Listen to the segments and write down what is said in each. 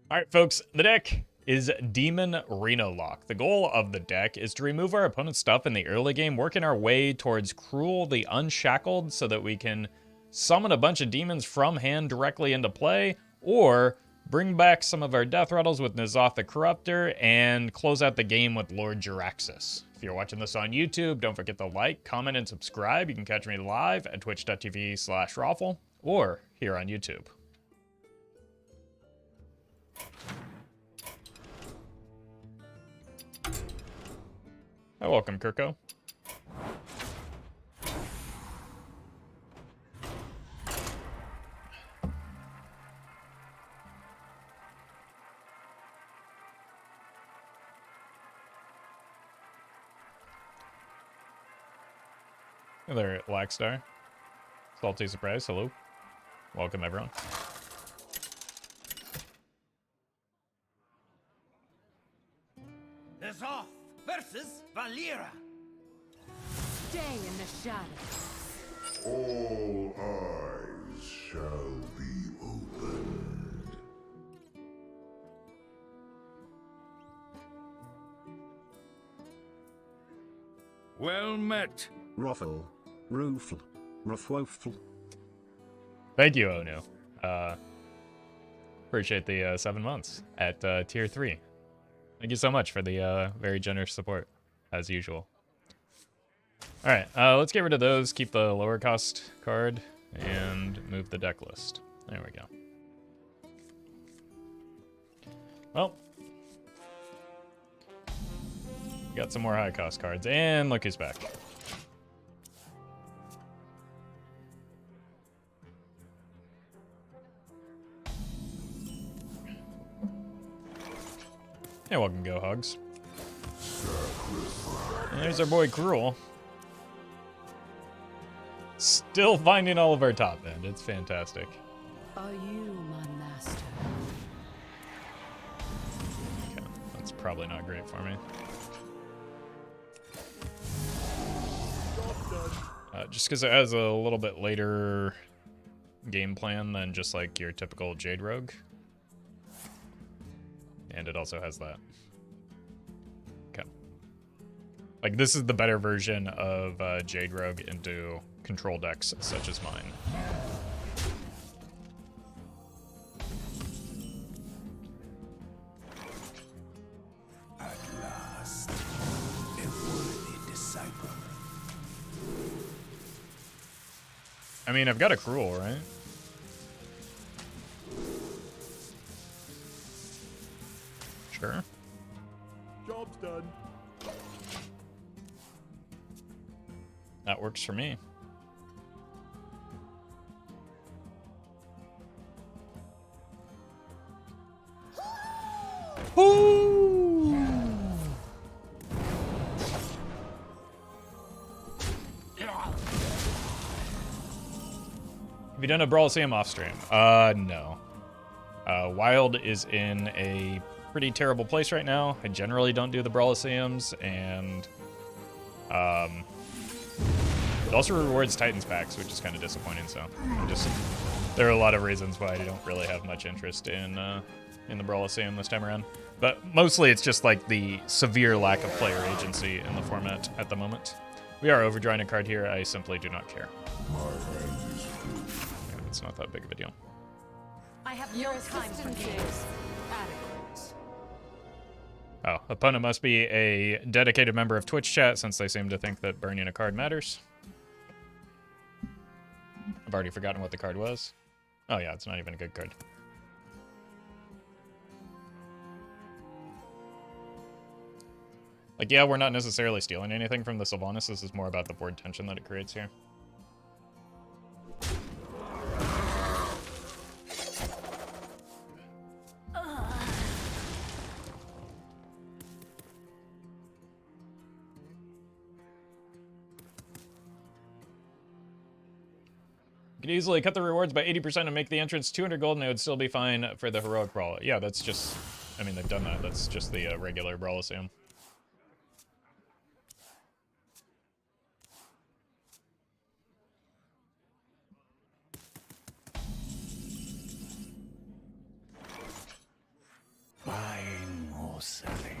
Alright folks, the deck is Demon Reno Lock. The goal of the deck is to remove our opponent's stuff in the early game, working our way towards Krul the Unshackled so that we can summon a bunch of demons from hand directly into play, or bring back some of our death rattles with N'Zoth the Corruptor and close out the game with Lord Jaraxxus. If you're watching this on YouTube, don't forget to like, comment, and subscribe. You can catch me live at twitch.tv/Roffle or here on YouTube. Hi, welcome, Kirko. Hey there, Lackstar. Salty Surprise, hello. Welcome, everyone. N'Zoth versus Valeera. Stay in the shadows. All eyes shall be opened. Well met. Roffle. Roofle. Ruffwofle. Thank you, Onu. Appreciate the 7 months at tier 3. Thank you so much for the very generous support, as usual. Alright, let's get rid of those, keep the lower cost card, and move the deck list. There we go. Well, got some more high cost cards, and look who's back. Hey, welcome, Go Hugs. And there's our boy Krul. Still finding all of our top end. It's fantastic. Are you my master? Okay, that's probably not great for me. Just because it has a little bit later game plan than just like your typical Jade Rogue. And it also has that. Okay. Like, this is the better version of Jade Rogue into control decks such as mine. At last, a worthy disciple. I mean, I've got a Krul, right? Sure. Job's done. That works for me. Woo! Have you done a Brawliseum off stream? No. Wild is in a pretty terrible place right now. I generally don't do the Brawliseums, and it also rewards Titans packs, which is kind of disappointing. So there are a lot of reasons why I don't really have much interest in the Brawliseum this time around. But mostly it's just like the severe lack of player agency in the format at the moment. We are overdrawing a card here. I simply do not care. My hand is full. Yeah, it's not that big of a deal. I have no time for games. Adequate. Oh, opponent must be a dedicated member of Twitch chat since they seem to think that burning a card matters. I've already forgotten what the card was. Oh yeah, it's not even a good card. Like, yeah, we're not necessarily stealing anything from the Sylvanas. This is more about the board tension that it creates here. You could easily cut the rewards by 80% and make the entrance 200 gold, and it would still be fine for the heroic brawl. Yeah, that's just... I mean, they've done that. That's just the regular Brawliseum. No selling.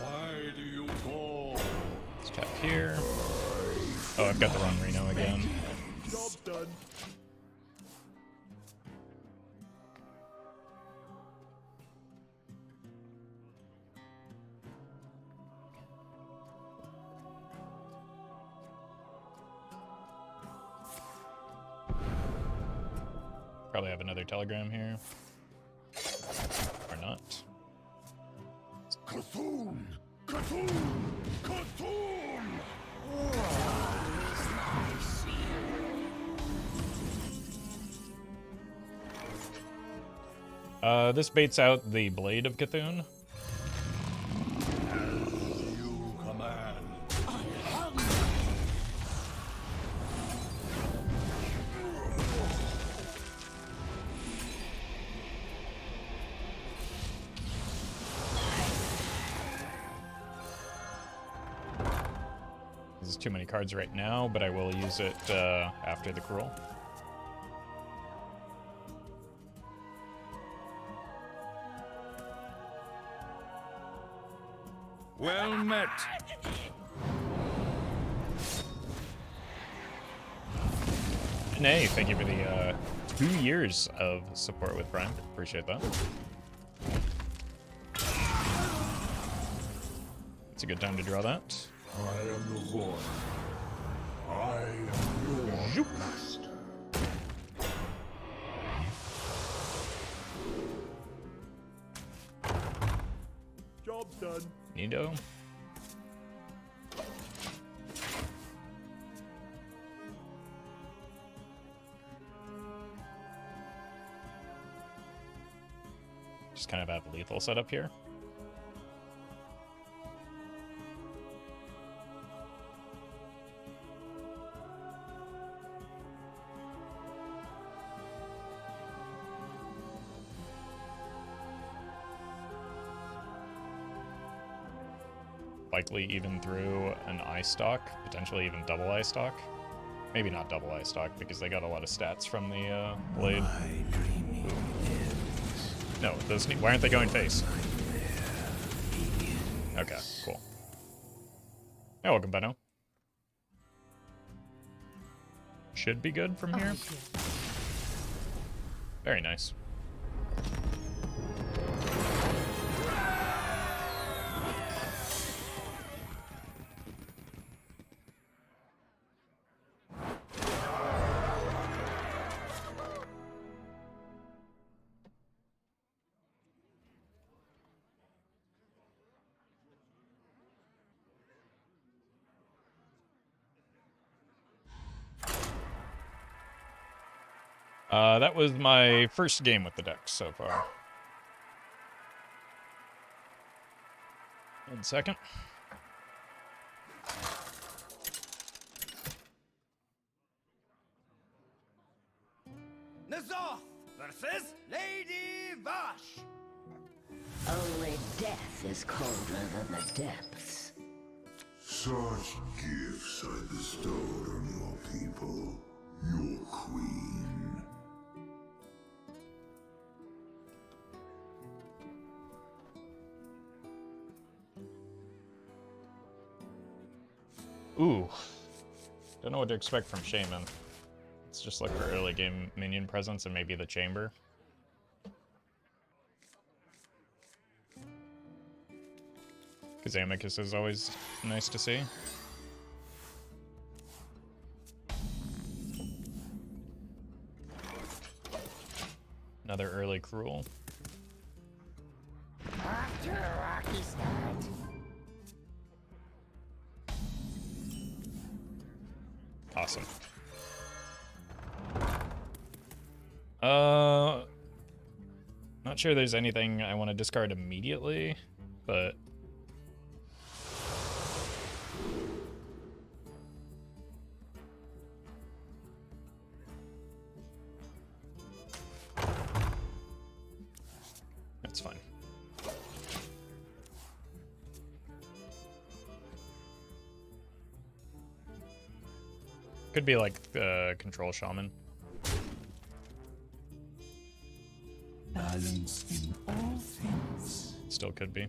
Why do you call? Let's tap here. Oh, I've got the wrong Reno again. Job's done. Probably have another telegram here. Or not. Cthulhu! Cthulhu! Cthulhu! This baits out the Blade of Cthulhu. You command. This is too many cards right now, but I will use it after the Krul. Well met. Nay, thank you for the 2 years of support with Prime. Appreciate that. It's a good time to draw that. I am the void. I am your master. Job's done. Nido. Just kind of have lethal setup here. Likely even through an eye stock, potentially even double eye stock. Maybe not double eye stock because they got a lot of stats from the blade. No, those why aren't they going face? Okay, cool. Hey, welcome, Benno. Should be good from here. Very nice. That was my first game with the deck so far. 1 second. Nazoth versus Lady Vash. Only death is colder than the depths. Such gifts I bestowed on your people, your queen. Ooh. Don't know what to expect from Shaman. Let's just look for early game minion presence and maybe the chamber. Kazakus is always nice to see. Another early Krul. After a rocky start. Awesome. Not sure there's anything I want to discard immediately, but that's fine. Could be like the Control Shaman. balance in all things. Still could be. You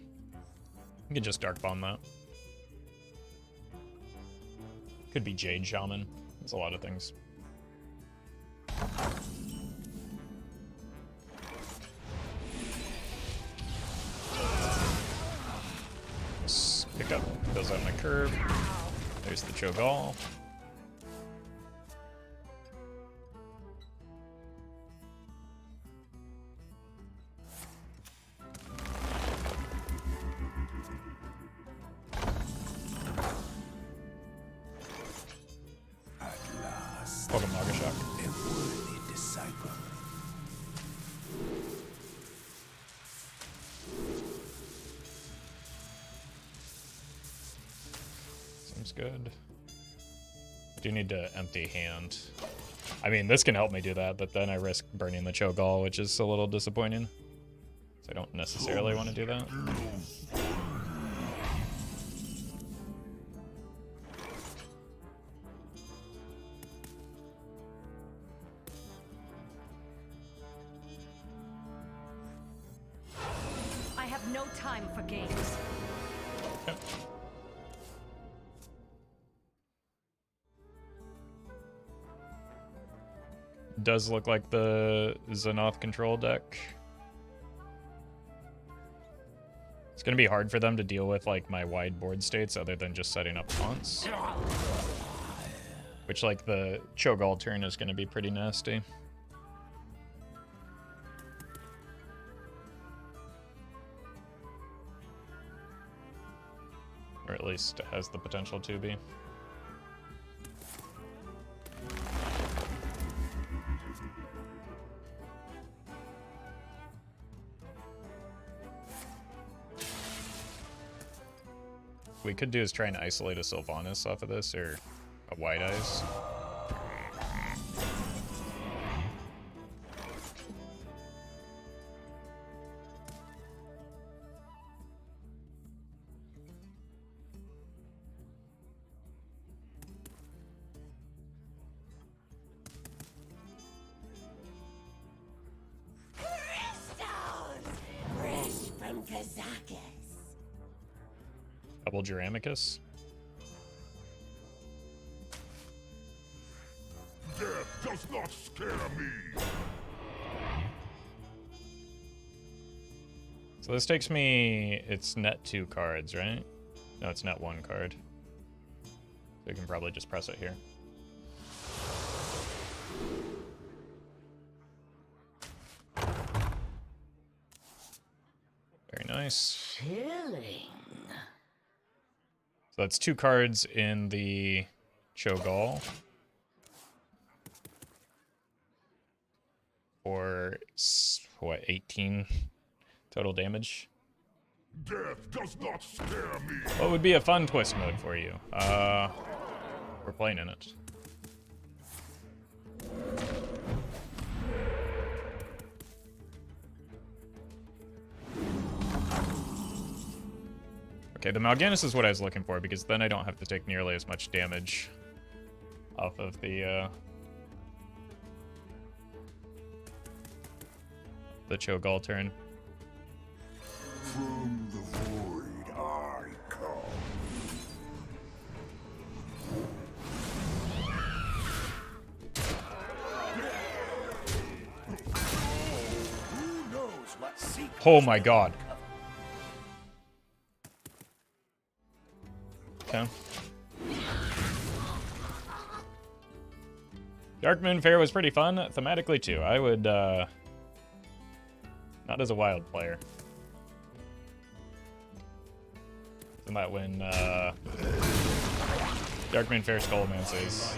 can just Darkbomb that. Could be Jade Shaman. There's a lot of things. Let's pick up those on my curve. There's the Cho'gall. Welcome, Magashak. A worthy disciple. Seems good. Do need to empty hand. I mean, this can help me do that, but then I risk burning the Cho'gall, which is a little disappointing. So I don't necessarily want to do that. I have no time for games. Yep. Does look like the Xenoth control deck. It's gonna be hard for them to deal with like my wide board states other than just setting up taunts. Which like the Cho'gall turn is gonna be pretty nasty. Or at least has the potential to be. What we could do is try and isolate a Sylvanas off of this, or a White Eyes. Fresh from Kazakus. Double Jaraxxus. Death does not scare me. So this takes me, it's net 2 cards, right? No, it's net 1 card. So we can probably just press it here. Very nice. Chilling. So that's 2 cards in the Cho'gall. For, what, 18 total damage? Death does not scare me. What would be a fun twist mode for you? We're playing in it. Okay, the Mal'Ganis is what I was looking for, because then I don't have to take nearly as much damage off of the Cho'gall turn. From the void I come. Who knows what secrets Oh my god. Okay. Dark Moon Fair was pretty fun, thematically too. I would, not as a wild player. And that when, Dark Moon Fair Skullmances,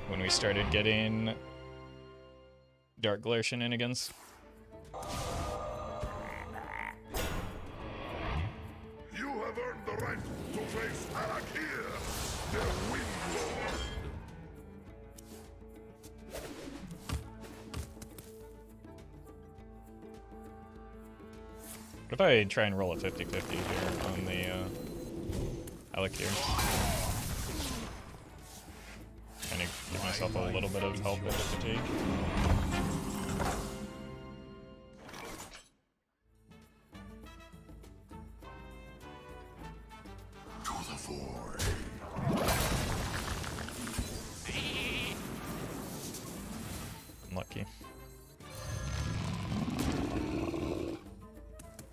when we started getting Dark Glare shenanigans. You have earned the right to face Arakir, the Windlord. What if I try and roll a 50-50 here on the Arakir? Trying to give myself a little bit of help with the fatigue. unlucky.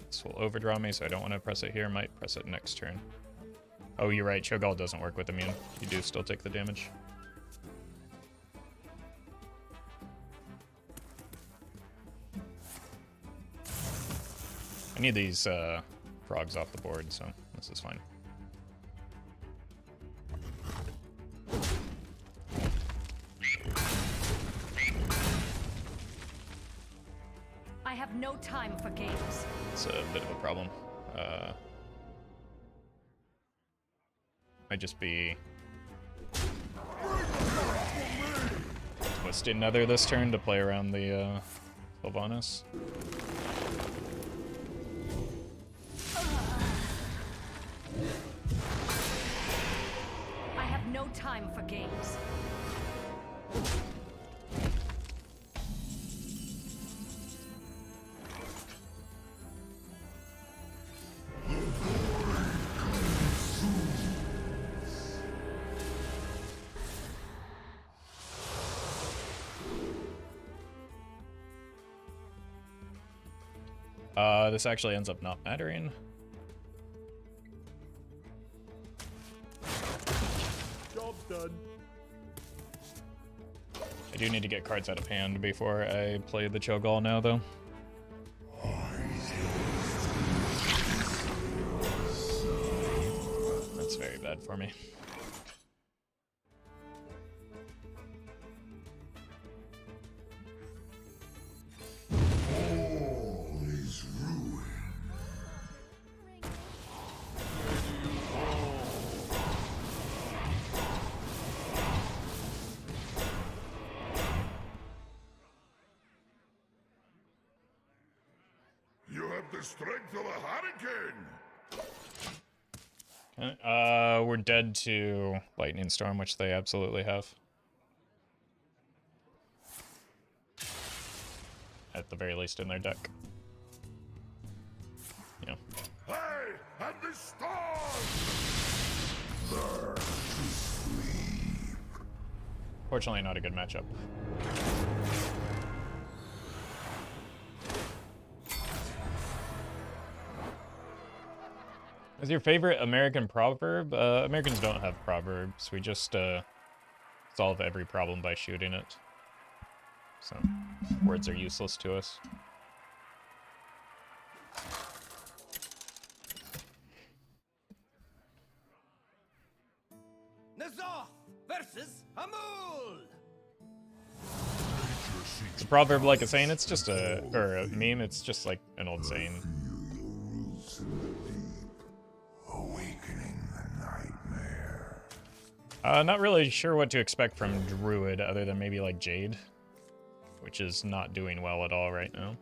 This will overdraw me, so I don't want to press it here. Might press it next turn. Oh, you're right. Cho'gall doesn't work with immune. You do still take the damage. I need these frogs off the board, so this is fine. I have no time for games. It's a bit of a problem. Might just be twisting Nether this turn to play around the Sylvanas. I have no time for games. This actually ends up not mattering. Job's done. I do need to get cards out of hand before I play the Cho'gall now, though. That's very bad for me. Strength of a hurricane. We're dead to Lightning Storm, which they absolutely have. At the very least in their deck. Yeah. Hey, and the storm! There to sleep. Fortunately, not a good matchup. What's your favorite American proverb? Americans don't have proverbs. We just solve every problem by shooting it. So, words are useless to us. Nazoth versus Amul. It's a proverb like a saying. It's just a meme. It's just like an old saying. Not really sure what to expect from Druid other than maybe like Jade, which is not doing well at all right now.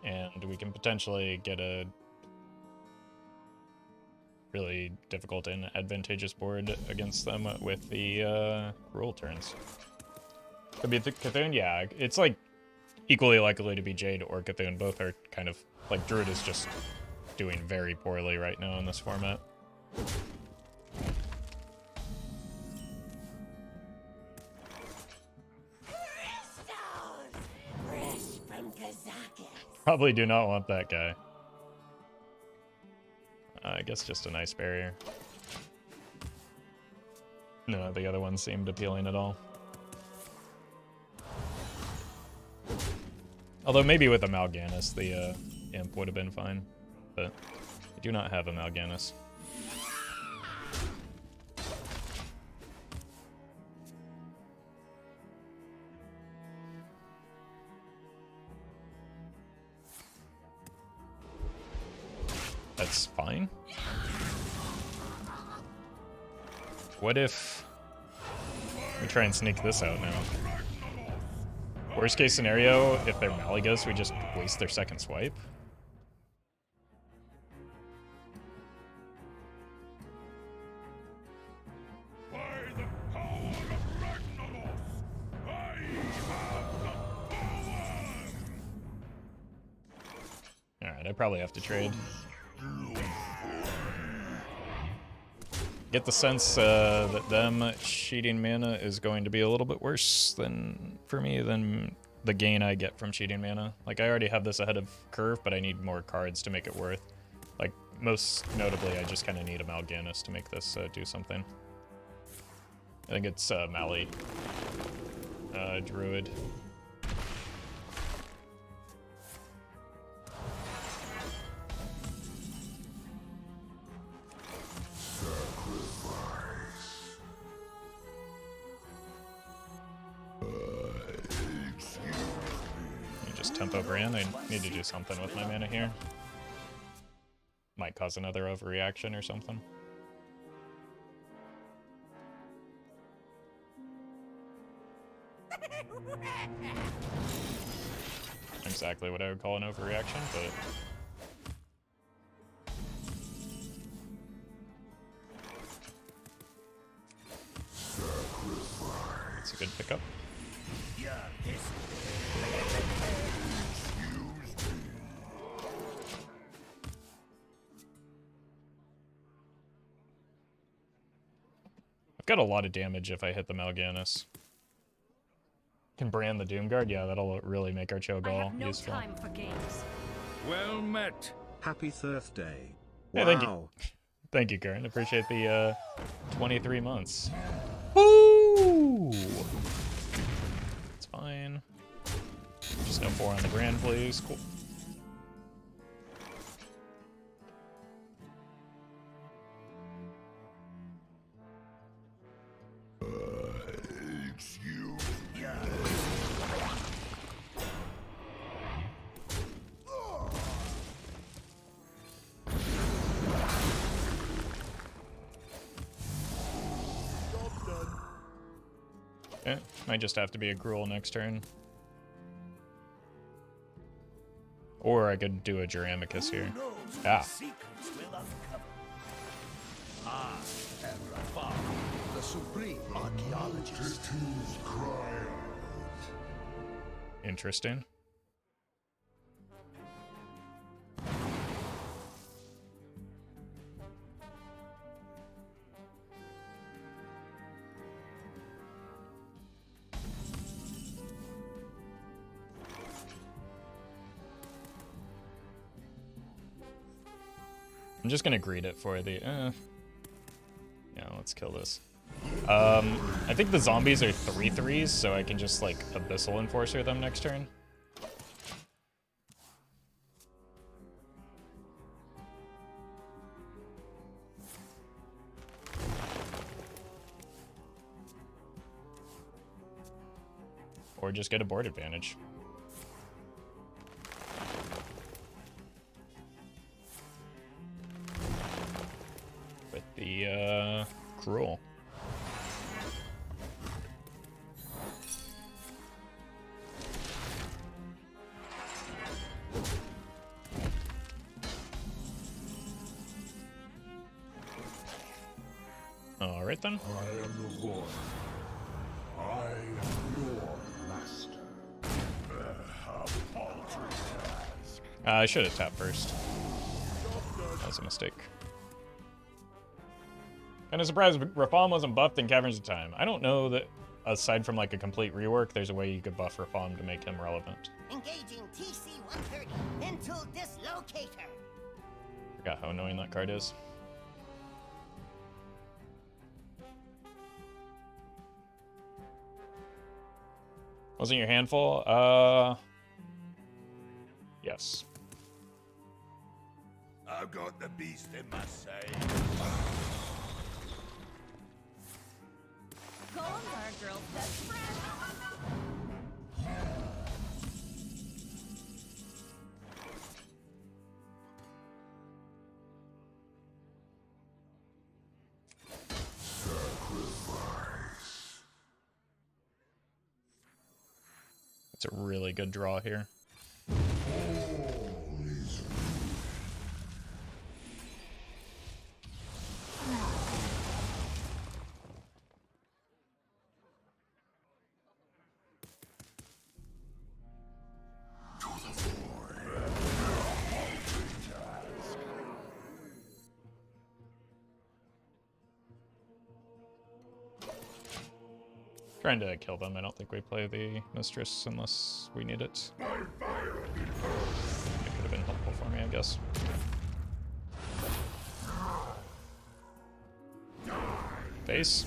And we can potentially get a really difficult and advantageous board against them with the rule turns. Could be the Cthulhu, yeah. It's like equally likely to be Jade or Cthulhu. Both are kind of like Druid is just doing very poorly right now in this format. Fresh from Kazakus. Probably do not want that guy. I guess just a nice barrier. No, the other one seemed appealing at all. Although maybe with a Mal'Ganis, the Imp would have been fine. But I do not have a Mal'Ganis. That's fine. What if we try and sneak this out now? Worst case scenario, if they're Mal'Ganis, we just waste their second swipe. By the power of Ragnaros, I have the power! I probably have to trade. Get the sense that them cheating mana is going to be a little bit worse than for me than the gain I get from cheating mana. Like, I already have this ahead of curve, but I need more cards to make it worth. Like, most notably, I just kind of need a Mal'Ganis to make this do something. I think it's Mali. Druid. Tempo Brann. I need to do something with my mana here. Might cause another overreaction or something. Exactly what I would call an overreaction, but it's a good pickup. Got a lot of damage if I hit the Mal'Ganis. Can Brann the Doomguard? Yeah, that'll really make our Cho'gall no useful. Time for games. Well met. Happy Thursday. Hey, Wow. thank you. Thank you, Karen. Appreciate the 23 months. Woo! It's fine. Just no 4 on the Brann, please. Cool. Okay, might just have to be a Krul next turn. Or I could do a Jaraxxus here. Ah. The supreme archaeologist. Interesting. I'm just gonna greet it for the, yeah, let's kill this. I think the zombies are 3/3s, so I can just, like, Abyssal Enforcer them next turn. Or just get a board advantage. With the, Krul. Alright then. I am the void. I am your master. Have altered task. I should have tapped first. That was a mistake. Kind of surprised Rafaam wasn't buffed in Caverns of Time. I don't know that, aside from like a complete rework, there's a way you could buff Rafaam to make him relevant. Engaging TC-130 into dislocator. Forgot how annoying that card is. Wasn't your handful? Yes. I've got the beast in my sight. Golems are a girl's best friend. It's a really good draw here. Trying to kill them. I don't think we play the Mistress unless we need it. It could have been helpful for me, I guess. Face.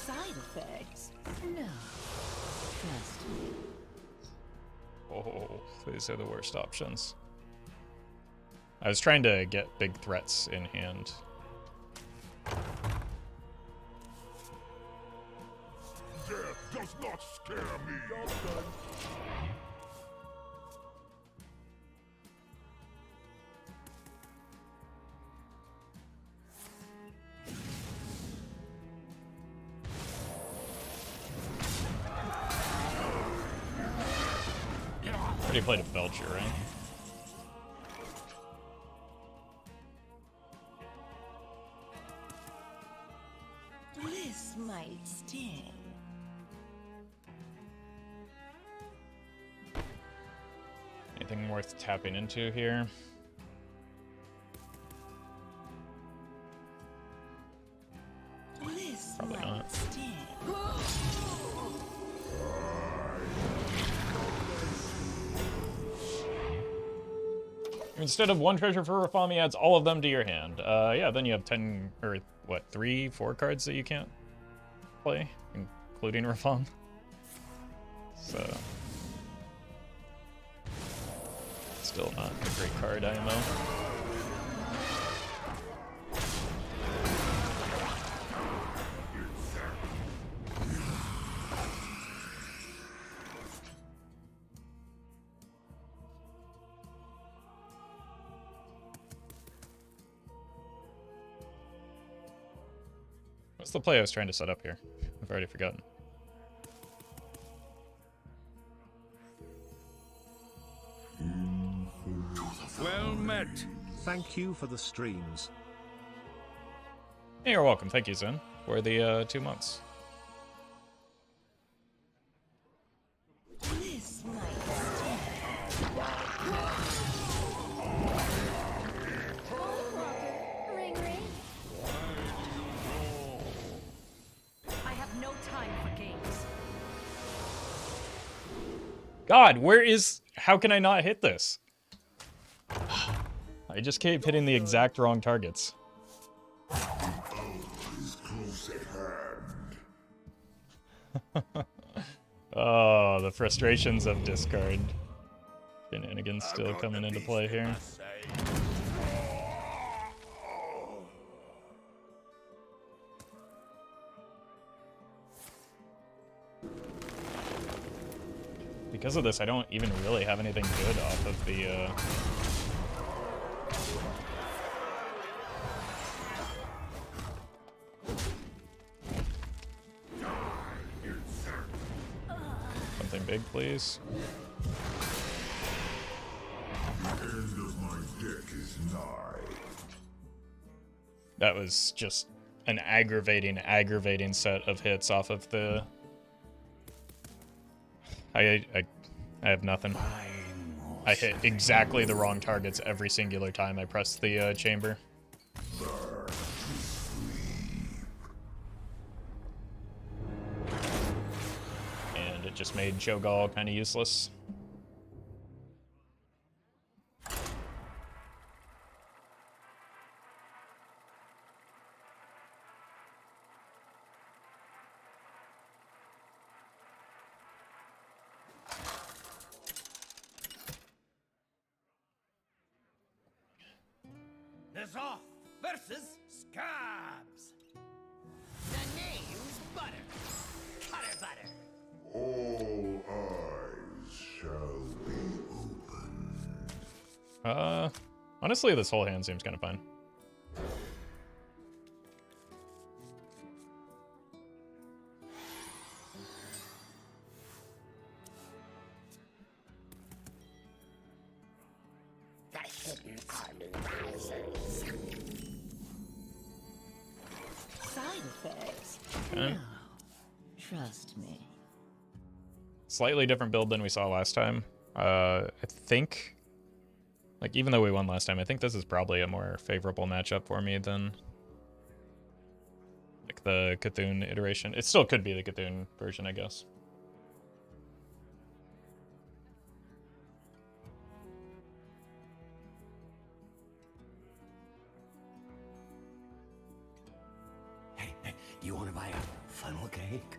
Side effects? No. Trust me. Oh, these are the worst options. I was trying to get big threats in hand. Death does not scare me. Job done. Already played a Belcher, right? This might sting. Anything worth tapping into here? This Probably might not. sting. Instead of one treasure for Rafami, adds all of them to your hand. Yeah, then you have 10, or what, 3, 4 cards that you can't play, including Rafam. So, still not a great card, IMO. What's the play I was trying to set up here? I've already forgotten. Well met. Thank you for the streams. Hey, you're welcome. Thank you, Zen, for the 2 months. This might sting. Ring ring. I have no time for games. God, where is... How can I not hit this? I just keep hitting the exact wrong targets. Oh, the frustrations of discard. Shenanigans still coming into play here. Because of this, I don't even really have anything good off of the, Something big, please. The end of my deck is nigh. That was just an aggravating set of hits off of the... I have nothing. I hit exactly the wrong targets every singular time I pressed the chamber. And it just made Cho'gall kind of useless. Zoff versus Scabs. The name's Butter. Butter. All eyes shall be open. Honestly, this whole hand seems kind of fine. Gotta hit Okay. Trust me. Slightly different build than we saw last time. I think, like, even though we won last time, I think this is probably a more favorable matchup for me than like the Cthulhu iteration. It still could be the Cthulhu version, I guess. Hey, do you want to buy a funnel cake?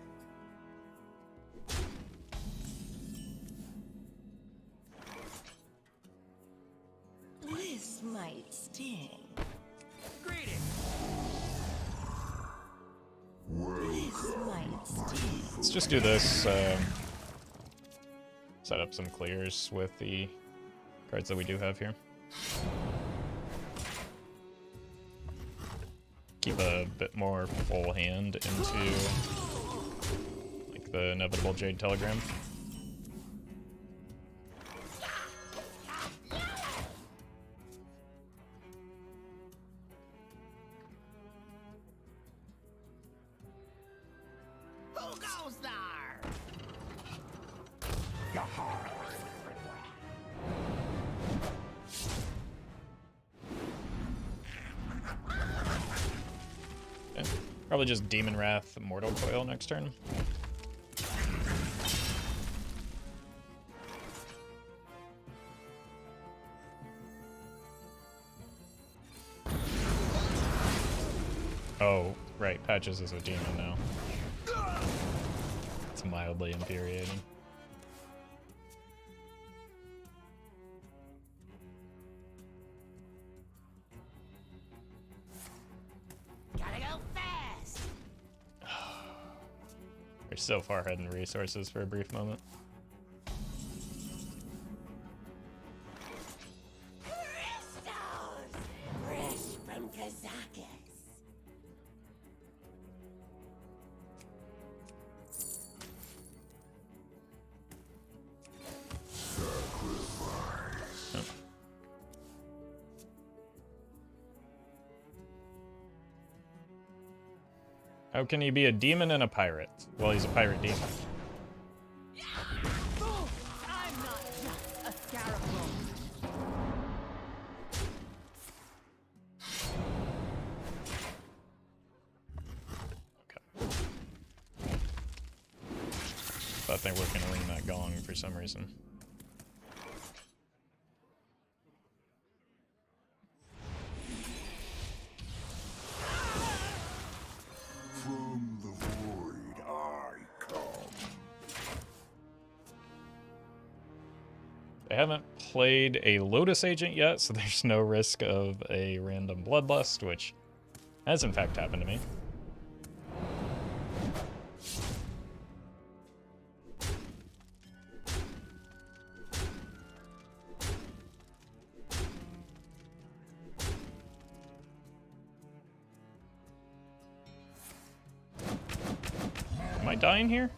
This might sting. Greetings. This might sting. Let's just do this. Set up some clears with the cards that we do have here. Keep a bit more full hand into like the inevitable Jade Telegram. Who goes there? Okay. Probably just Demonwrath, Mortal Coil next turn. Oh, right, Patches is a demon now. It's mildly infuriating. Gotta go fast. We're so far ahead in resources for a brief moment. Crystals! Fresh from Kazakus. How can he be a demon and a pirate? Well, he's a pirate demon. I'm not just a scarecrow. Okay. Thought they were gonna ring that gong for some reason. From the void I come. They haven't played a Lotus Agent yet, so there's no risk of a random Bloodlust, which has in fact happened to me. Am I dying here?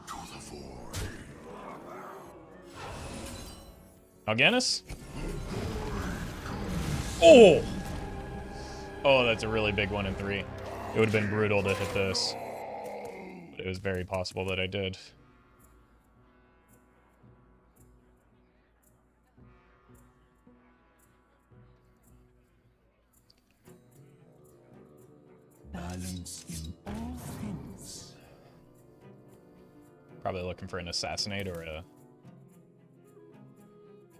To the void. Alganis? Oh! Oh, that's a really big 1 in 3. It would have been brutal to hit this. But it was very possible that I did. Balance in all things. Probably looking for an Assassinate or a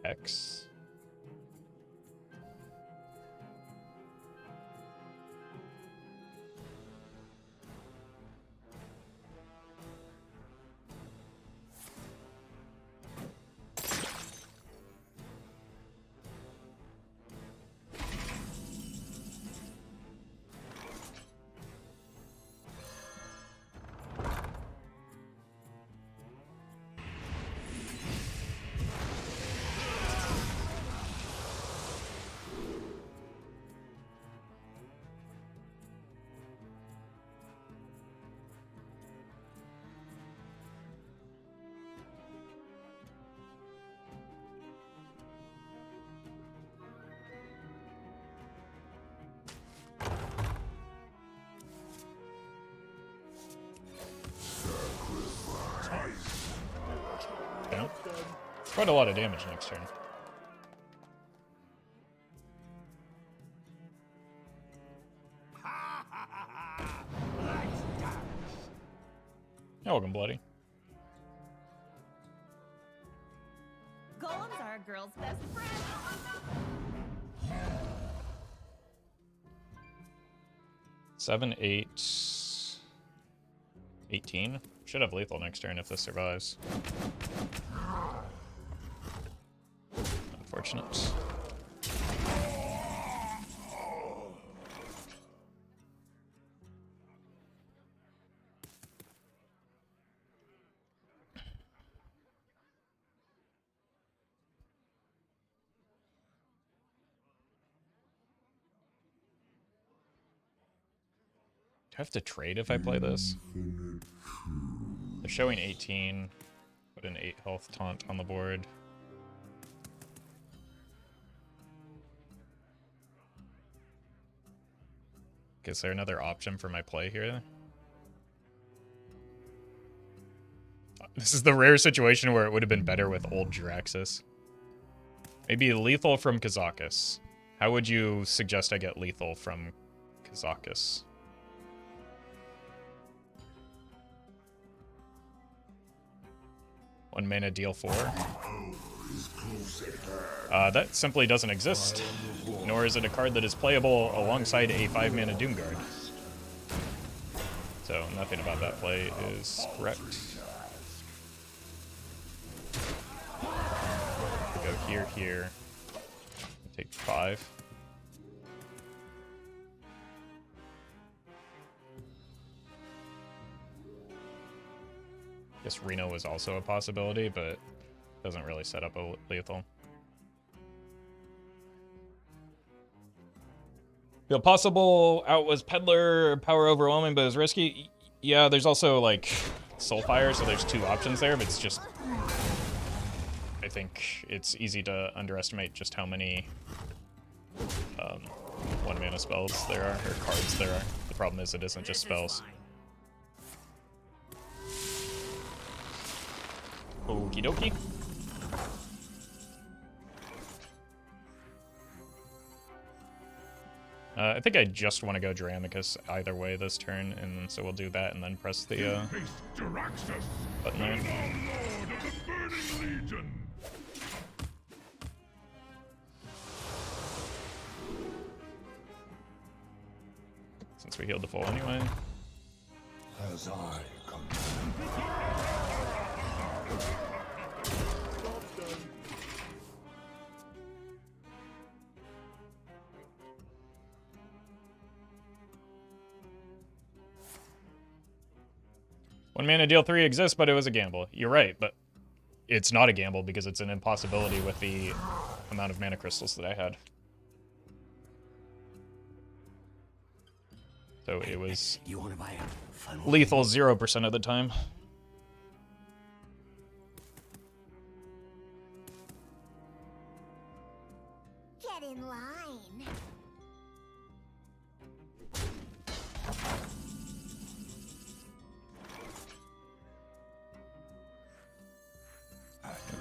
X. him. Quite a lot of damage next turn. You're welcome, Bloody. Golems are a girl's best friend. 7, 8, 18. Should have lethal next turn if this survives. Unfortunate. Do I have to trade if I play this? They're showing 18. Put an 8 health taunt on the board. Is there another option for my play here? This is the rare situation where it would have been better with old Jaraxxus. Maybe lethal from Kazakus. How would you suggest I get lethal from Kazakus? One mana, deal 4. That simply doesn't exist. Nor is it a card that is playable alongside a 5-mana Doomguard. So nothing about that play is correct. We go here, here. Take 5. Guess Reno was also a possibility, but doesn't really set up a lethal. The possible out was Peddler, power overwhelming, but it's risky. Yeah, there's also like Soulfire, so there's 2 options there, but it's just... I think it's easy to underestimate just how many 1-mana spells there are, or cards there are. The problem is it isn't just spells. Okie dokie. I think I just want to go Jaraxxus either way this turn, and so we'll do that and then press the button there. Lord of the Burning Legion. Since we healed the full anyway. As I come. One mana deal 3 exists, but it was a gamble. You're right, but it's not a gamble because it's an impossibility with the amount of mana crystals that I had. So it was lethal 0% of the time. Get in line.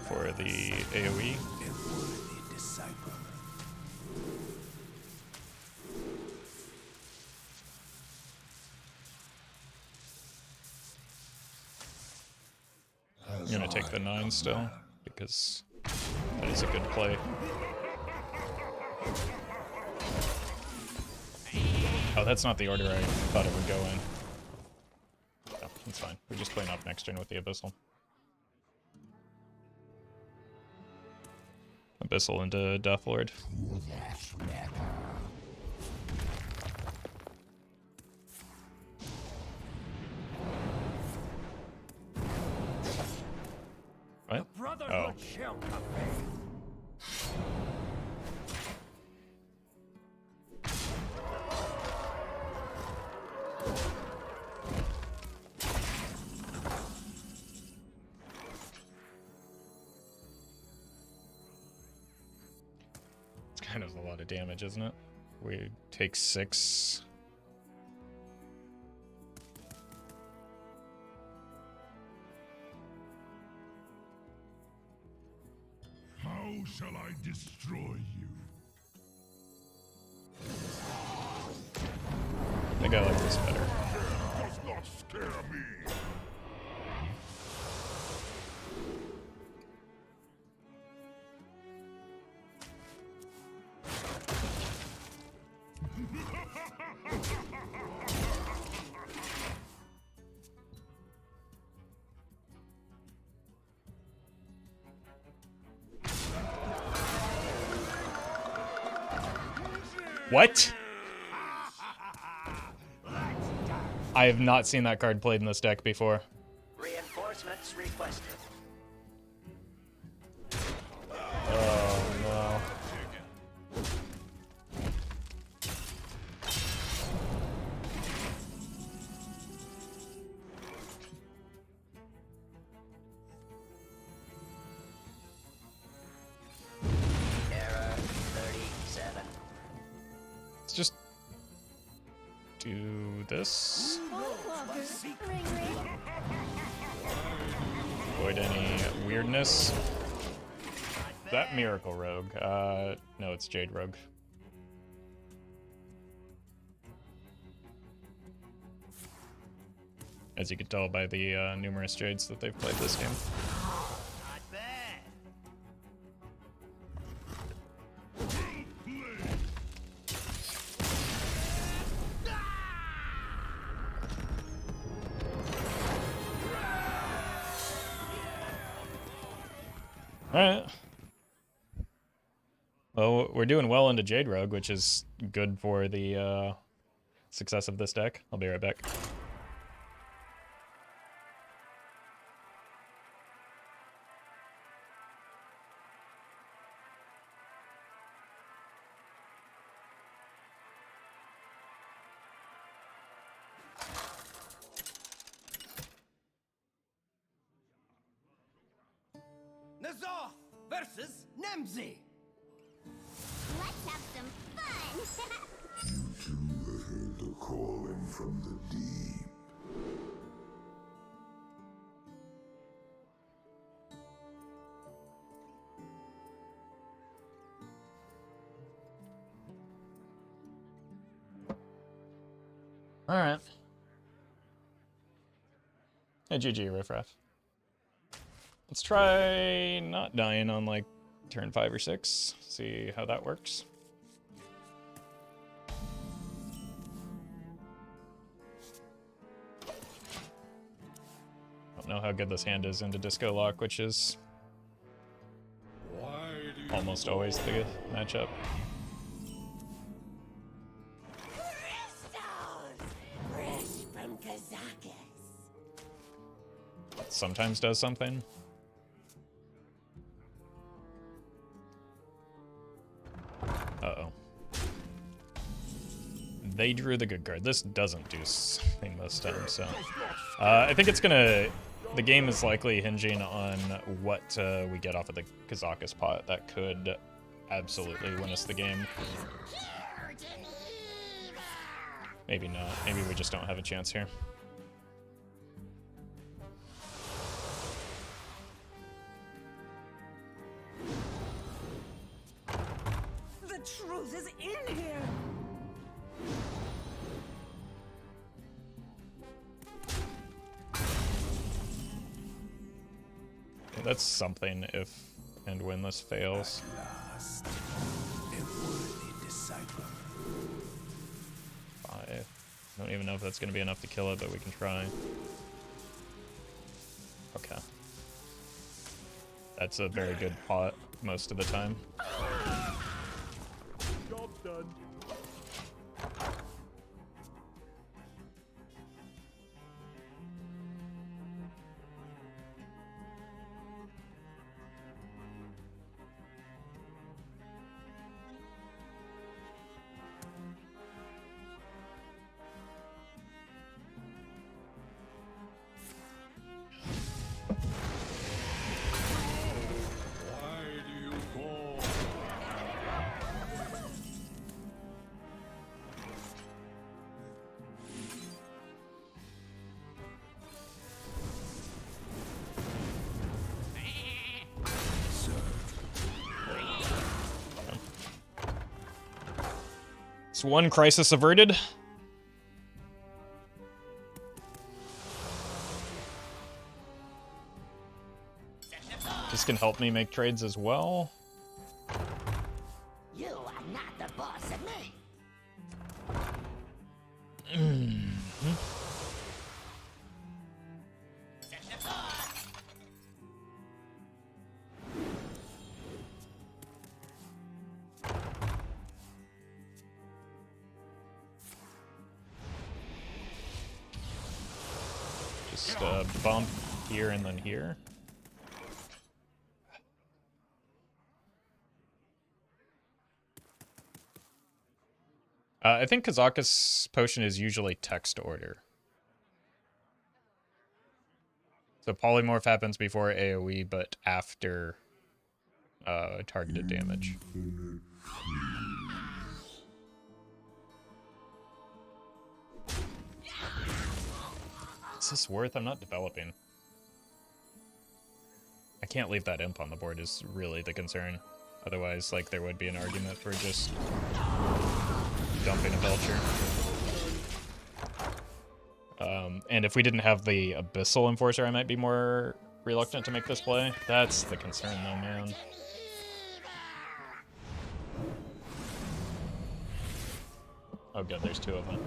For the AoE. I'm gonna take the 9 still, because that is a good play. Oh, that's not the order I thought it would go in. No, that's fine. We just clean up next turn with the Abyssal. Abyssal into Deathlord. What? Oh. It's kind of a lot of damage, isn't it? We take 6. shall I destroy you? I think I like this better. Does not scare me. What? I have not seen that card played in this deck before. Reinforcements requested. Oh no. Error 37. Let's just do this. Avoid any weirdness. Is that Miracle Rogue? No, it's Jade Rogue. As you can tell by the numerous Jades that they've played this game. Not bad. Alright. Well, we're doing well into Jade Rogue, which is good for the success of this deck. I'll be right back. Nazar versus Nemzi. Let's have some fun! You too have heard the calling from the deep. Alright. Hey, GG, Riffraff. Let's try not dying on, like, turn 5 or 6. See how that works. Don't know how good this hand is into Disco Lock, which is almost always the matchup. Fresh from Kazakus. Sometimes does something. Uh-oh. They drew the good card. This doesn't do something most times, so... I think it's gonna... The game is likely hinging on what we get off of the Kazakus pot. That could absolutely win us the game. Maybe not. Maybe we just don't have a chance here. The truth is in here. Yeah, that's something if and when this fails. Last, a worthy disciple. 5. I don't even know if that's going to be enough to kill it, but we can try. Okay. That's a very good pot most of the time. Job done. It's one crisis averted. This can help me make trades as well. You are not the boss of me. Just bump here and then here. I think Kazakus potion is usually text order. So polymorph happens before AoE, but after targeted damage. Is this worth? I'm not developing. I can't leave that imp on the board is really the concern. Otherwise, like, there would be an argument for just dumping a Belcher. And if we didn't have the Abyssal Enforcer, I might be more reluctant to make this play. That's the concern, though, man. Oh, good, there's two of them.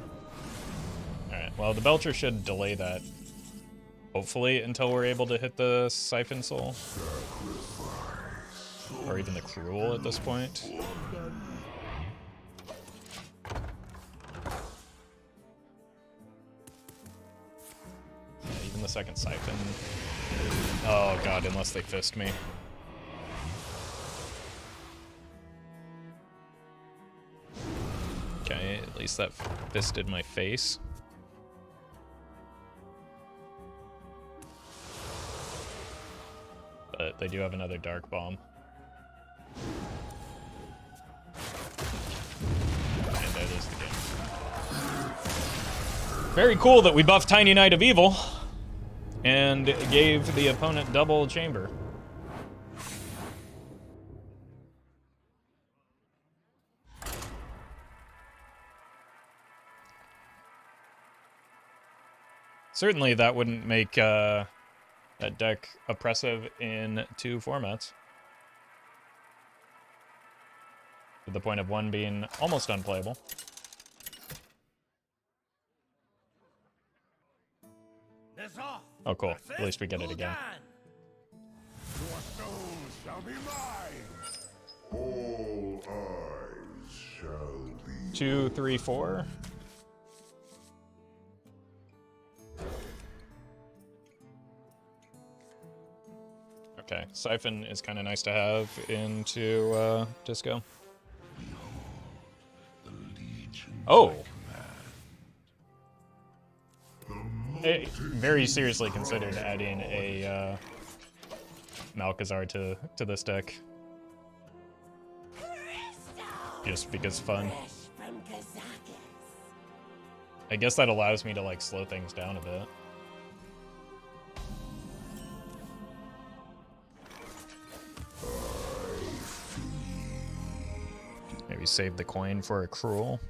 Alright, well, the Belcher should delay that, hopefully, until we're able to hit the Siphon Soul. Or even the Krul at this point. Yeah, even the second Siphon. Oh god, unless they fist me. Okay, at least that fisted my face. But they do have another Darkbomb. And that is the game. Very cool that we buffed Tiny Knight of Evil and gave the opponent double chamber. Certainly that wouldn't make that deck oppressive in two formats. To the point of one being almost unplayable. Oh, cool. At least we get it again. Your souls shall be mine. All eyes shall be 2, 3, 4. Okay, Siphon is kind of nice to have into Disco. Oh! I very seriously considered adding a Malkazar to this deck. Just because fun. I guess that allows me to like slow things down a bit. Maybe save the coin for a Krul.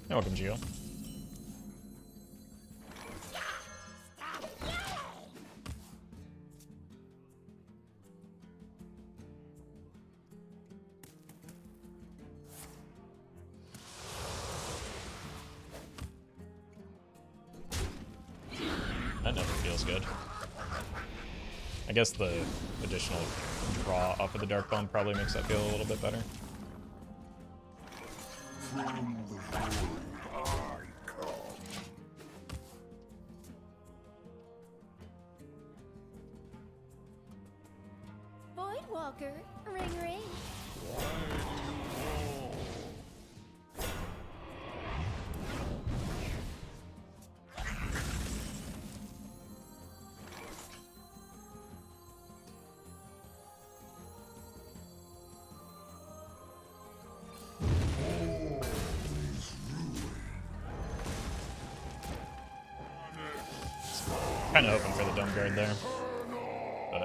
Welcome, Gio. That never feels good. I guess the additional draw off of the Darkbomb probably makes that feel a little bit better. from the void I come. Voidwalker, ring ring. Kind of hoping for the Doomguard there, but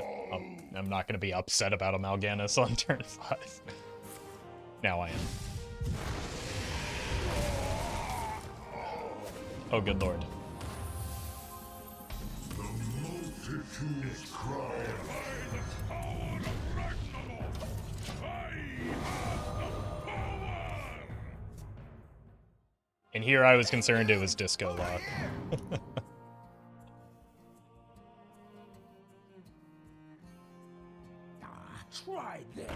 I'm not going to be upset about a Mal'Ganis on turn 5. Now I am. Oh, good lord. The multitudes cry. And here I was concerned it was Disco Lock. Try this.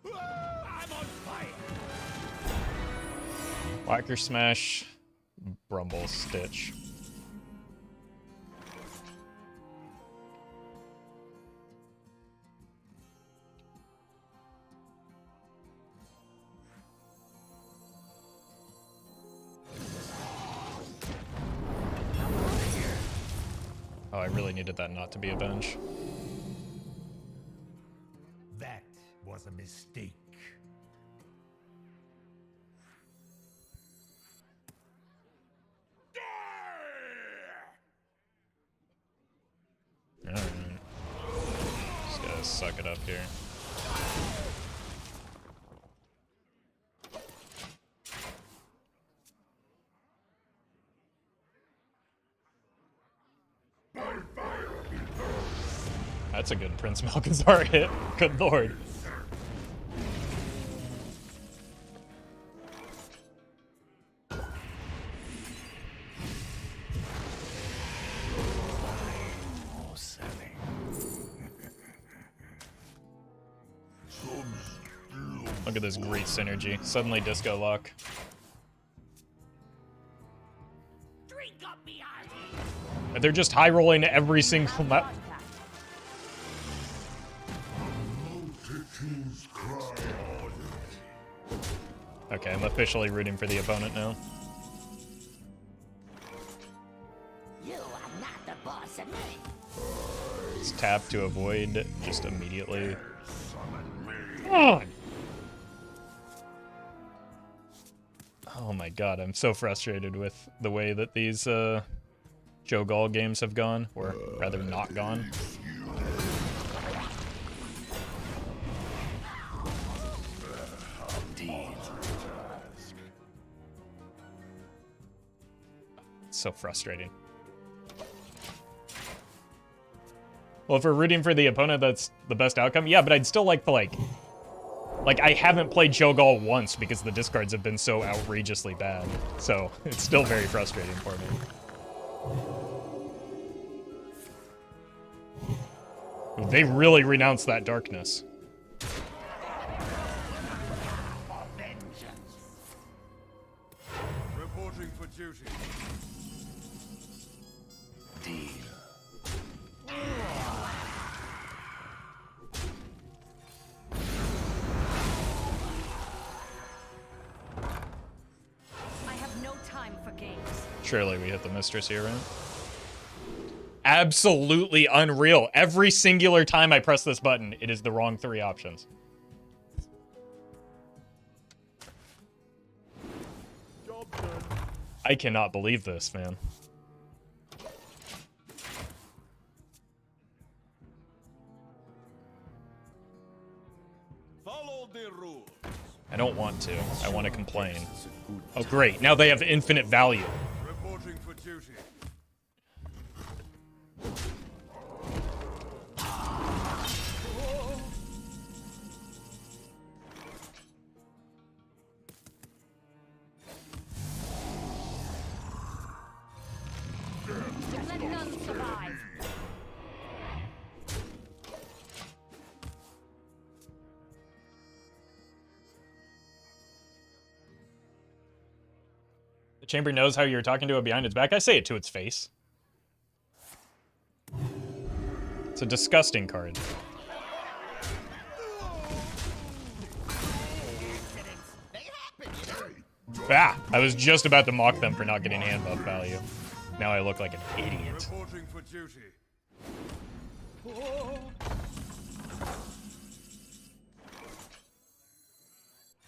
I'm on fire. Whacker Smash, Brumble Stitch. Oh, I really needed that not to be a bench. That was a mistake. Alright. Just gotta suck it up here. That's a good Prince Malchezaar hit. Good lord. Look at this great synergy. Suddenly Disco Lock. They're just high rolling every single map. Okay, I'm officially rooting for the opponent now. You are not the boss of me. Let's tap to avoid just immediately. Oh. Oh my god, I'm so frustrated with the way that these Cho'gall games have gone, or rather not gone. It's so frustrating. Well, if we're rooting for the opponent, that's the best outcome. Yeah, but I'd still like to, like I haven't played Cho'gall once because the discards have been so outrageously bad. So it's still very frustrating for me. They really renounced that darkness. Reporting for duty. Deal. I have no time for games. Surely we hit the Mistress here, right? Absolutely unreal. Every singular time I press this button, it is the wrong 3 options. Job done. I cannot believe this, man. Follow the rules. I don't want to. I want to complain. Oh, great. Now they have infinite value. Reporting for duty. Let none survive. The chamber knows how you're talking to it behind its back. I say it to its face. It's a disgusting card. Ah! I was just about to mock them for not getting hand buff value. Now I look like an idiot. Reporting for duty.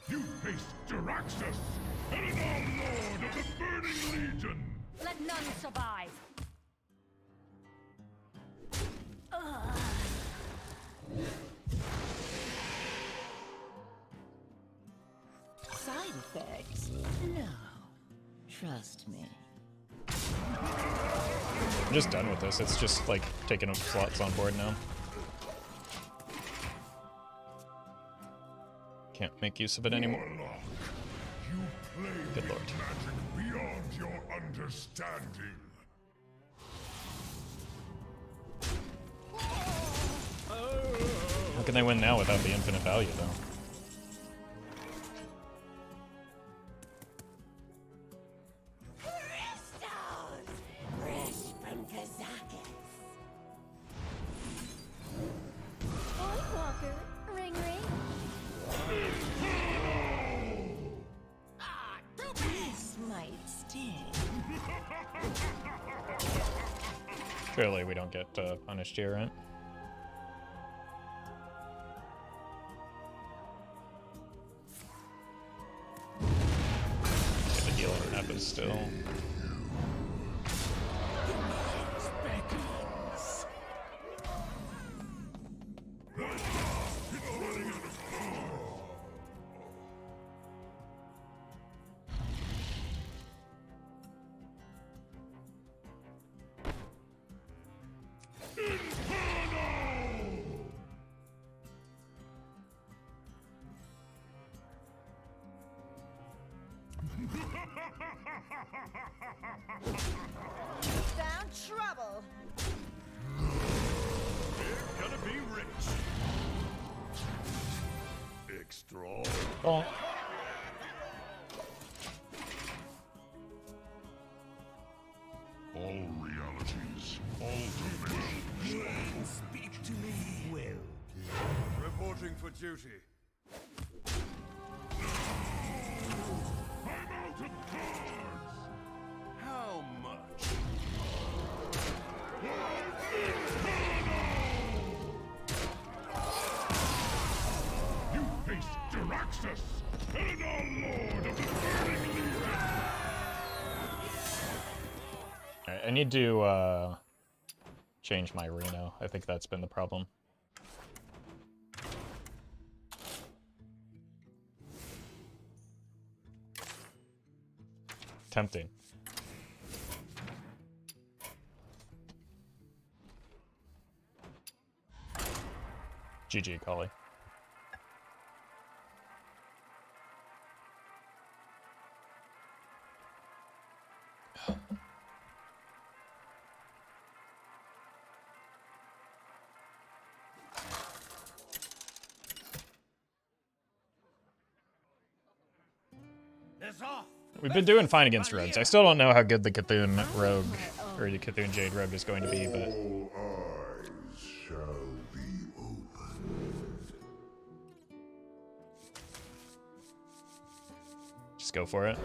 You face Jaraxxus, Eldar Lord of the Burning Legion. Let none survive. trust me. I'm just done with this. It's just like taking up slots on board now. Can't make use of it anymore. Warlock, you play Good with lord. magic beyond your understanding. How can they win now without the infinite value, though? Fresh from Kazakus. Voidwalker, ring ring. This might sting. Clearly, we don't get punished here, right? Get the healing happens still. Found trouble. We're gonna be rich. Extra. Oh. All realities, all dimensions. Speak to me. Well, Reporting for duty. I'm out of cards. How much? You face Jaraxxus, Eldar Lord of the Burning Legion. Alright, I need to change my Reno. I think that's been the problem. Tempting. GG, Collie. It's off. We've been doing fine against rogues. I still don't know how good the Cthulhu rogue, or the Cthulhu Jade rogue is going to be, but... All eyes shall be opened. Just go for it.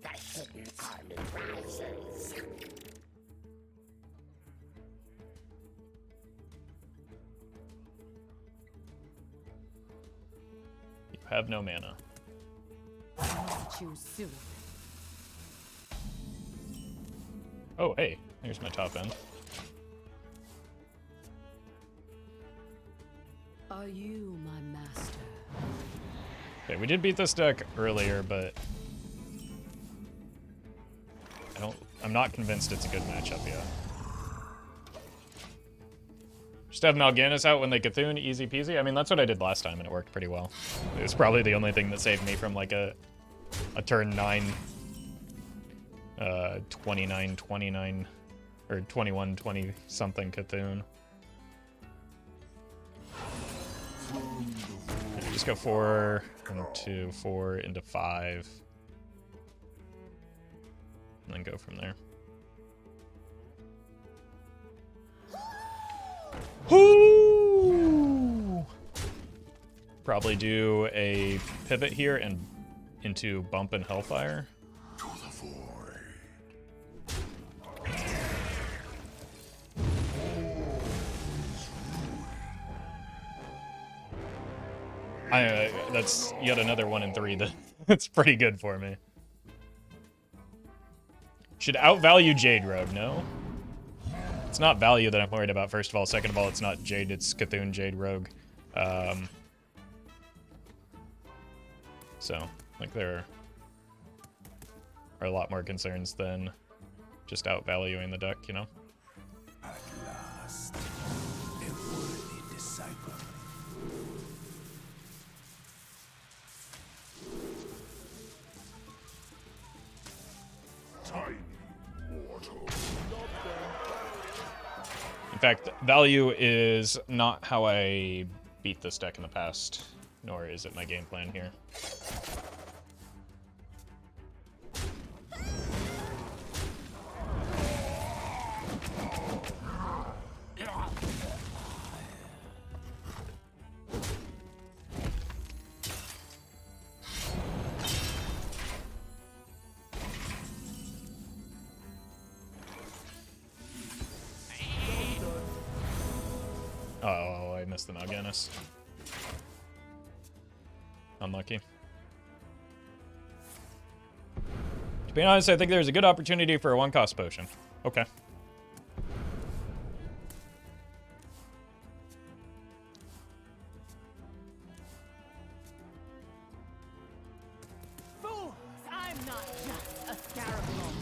The hidden army rises. You have no mana. Choose soon. Oh, hey, here's my top end. Are you my master? Okay, we did beat this deck earlier, but I'm not convinced it's a good matchup yet. Just have Mal'Ganis out when they Cthulhu, easy peasy. I mean, that's what I did last time, and it worked pretty well. It's probably the only thing that saved me from like a turn 9, 29, or 21, 20 something Cthulhu. Just go 4 into 4 into 5. And then go from there. Whoo! Probably do a pivot here and into Bump and Hellfire. To the void. That's yet another 1 in 3 that's pretty good for me. Should outvalue Jade Rogue, no? It's not value that I'm worried about, first of all. Second of all, it's not Jade, it's Cthulhu Jade Rogue. So, like, there are a lot more concerns than just outvaluing the deck, you know? At last, a worthy disciple. Tiny mortal. In fact, value is not how I beat this deck in the past, nor is it my game plan here. Oh, I missed the Mal'Ganis. Unlucky. To be honest, I think there's a good opportunity for a one-cost potion. Okay. Fools! I'm not just a scarab lord.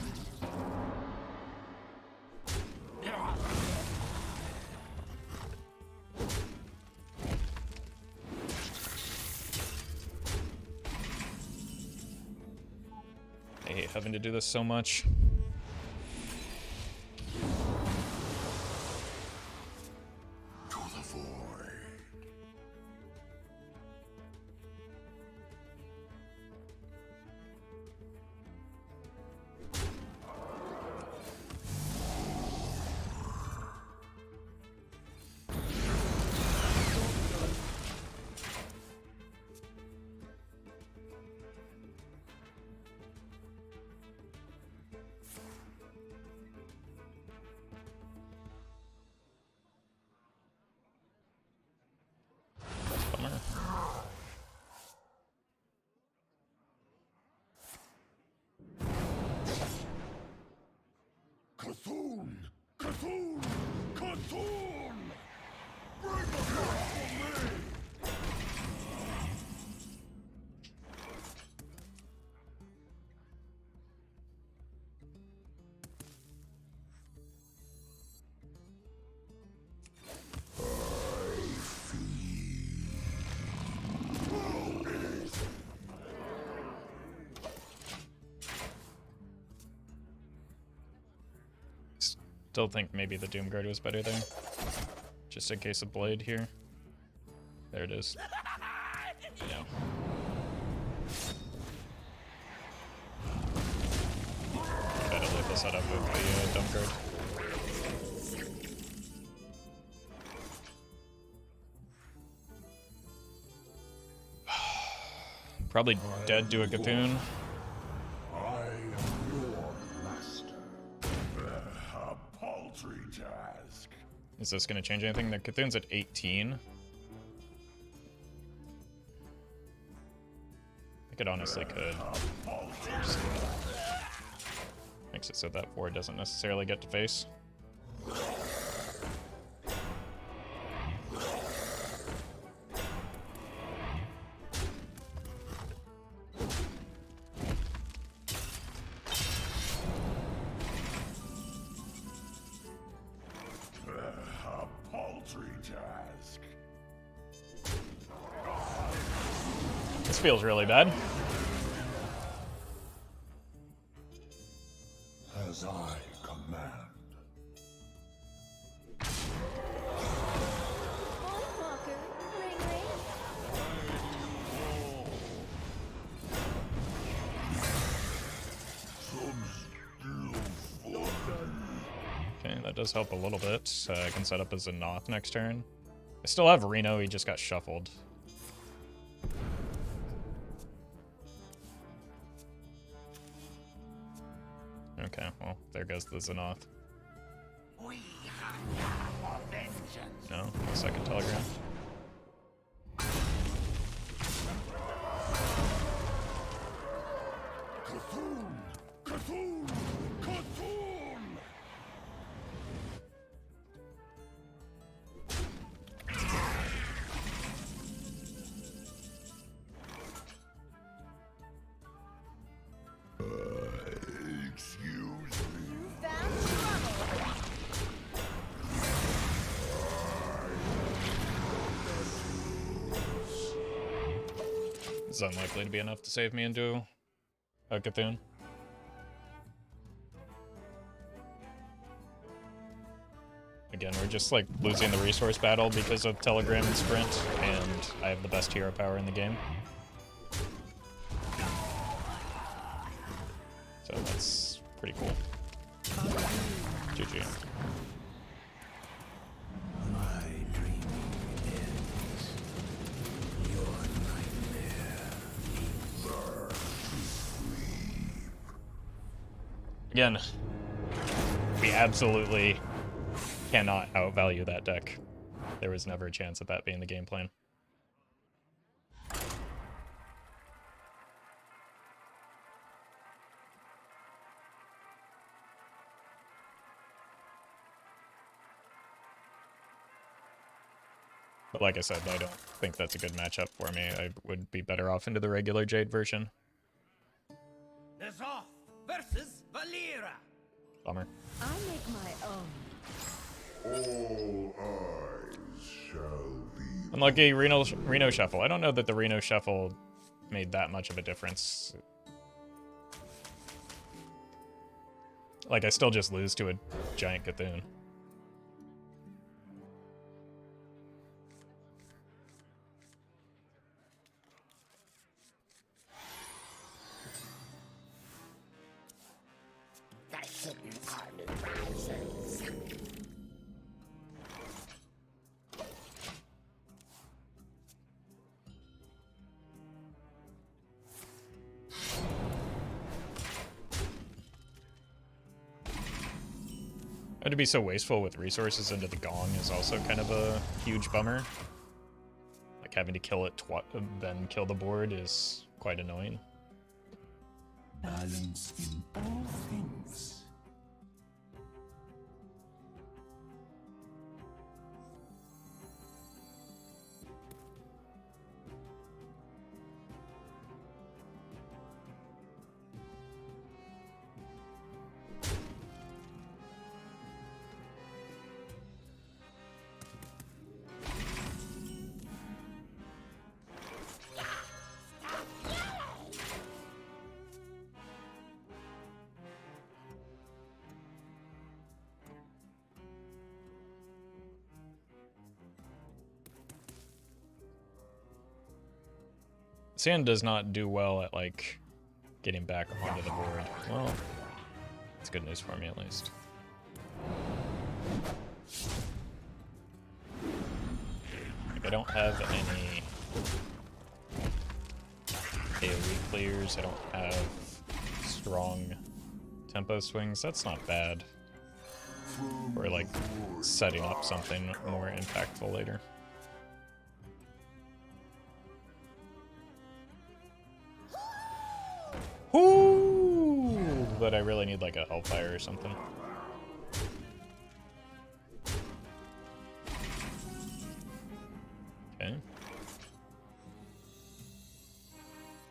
I hate having to do this so much. To the void. Bummer. Cthulhu! Cthulhu! Cthulhu! Bring the force for me! Still think maybe the Doomguard was better there. Just in case of Blade here. There it is. Yeah. Gotta leave this setup with the Doomguard. Probably dead to a Cthulhu. I am your master. A paltry task. Is this gonna change anything? The Cthulhu's at 18. I think it honestly could. Makes it so that 4 doesn't necessarily get to face. A paltry task. This feels really bad. As I command. Voidwalker, ring ring. Okay, that does help a little bit. I can set up as a Noth next turn. I still have Reno, he just got shuffled. Okay, well, there goes the Xenoth. We hunger for vengeance. No, a second telegram. Cthulhu! Cthulhu! Cthulhu! is unlikely to be enough to save me into a Cthulhu. Again, we're just like losing the resource battle because of Telegram and Sprint, and I have the best hero power in the game. So that's pretty cool. GG. Again, we absolutely cannot outvalue that deck. There was never a chance of that being the game plan. But like I said, I don't think that's a good matchup for me. I would be better off into the regular Jade version. Zoth versus Valera. Bummer. I make my own. All eyes shall be. Unlucky Reno Shuffle. I don't know that the Reno Shuffle made that much of a difference. Like, I still just lose to a giant Cthulhu. To be so wasteful with resources into the Gong is also kind of a huge bummer. Like, having to kill it then kill the board is quite annoying. Balance in all things. Sand does not do well at, like, getting back onto the board. Well, it's good news for me, at least. Like, I don't have any AoE clears. I don't have strong tempo swings. That's not bad. Or, like, setting up something more impactful later. Ooh, but I really need like a Hellfire or something. Okay.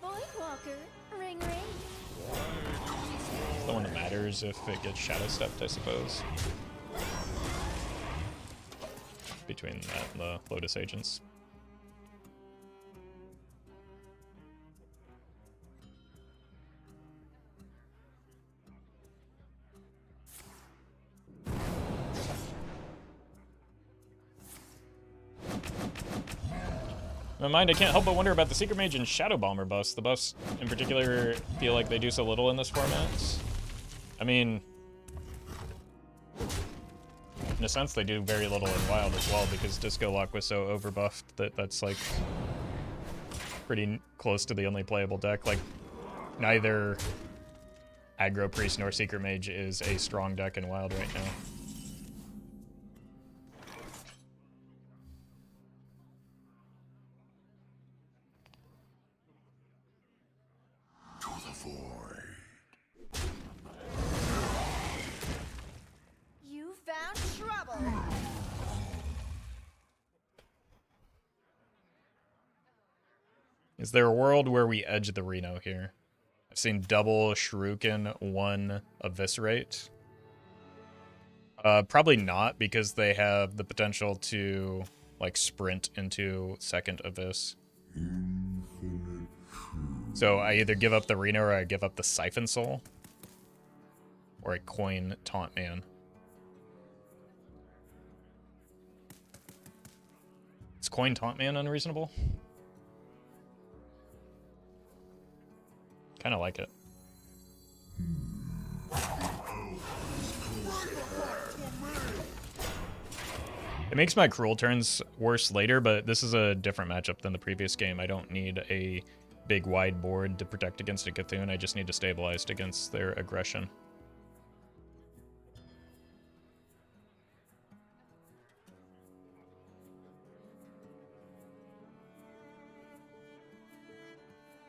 Voidwalker, ring ring. It's the one that matters if it gets shadow stepped, I suppose. Between that and the Lotus Agents. In my mind, I can't help but wonder about the Secret Mage and Shadow Bomber buffs. The buffs, in particular, feel like they do so little in this format. I mean, in a sense, they do very little in Wild as well, because Disco Lock was so overbuffed that that's, like, pretty close to the only playable deck. Like, neither Aggro Priest nor Secret Mage is a strong deck in Wild right now. You found trouble. Is there a world where we edge the Reno here? I've seen double Shuriken, one Eviscerate. Probably not, because they have the potential to, like, sprint into second Abyss. Infinite So I either give up the Reno or I give up the Siphon Soul. Or I coin Taunt Man. Is coin Taunt Man unreasonable? Kind of like it. It makes my Krul turns worse later, but this is a different matchup than the previous game. I don't need a big wide board to protect against a Cthulhu. I just need to stabilize against their aggression.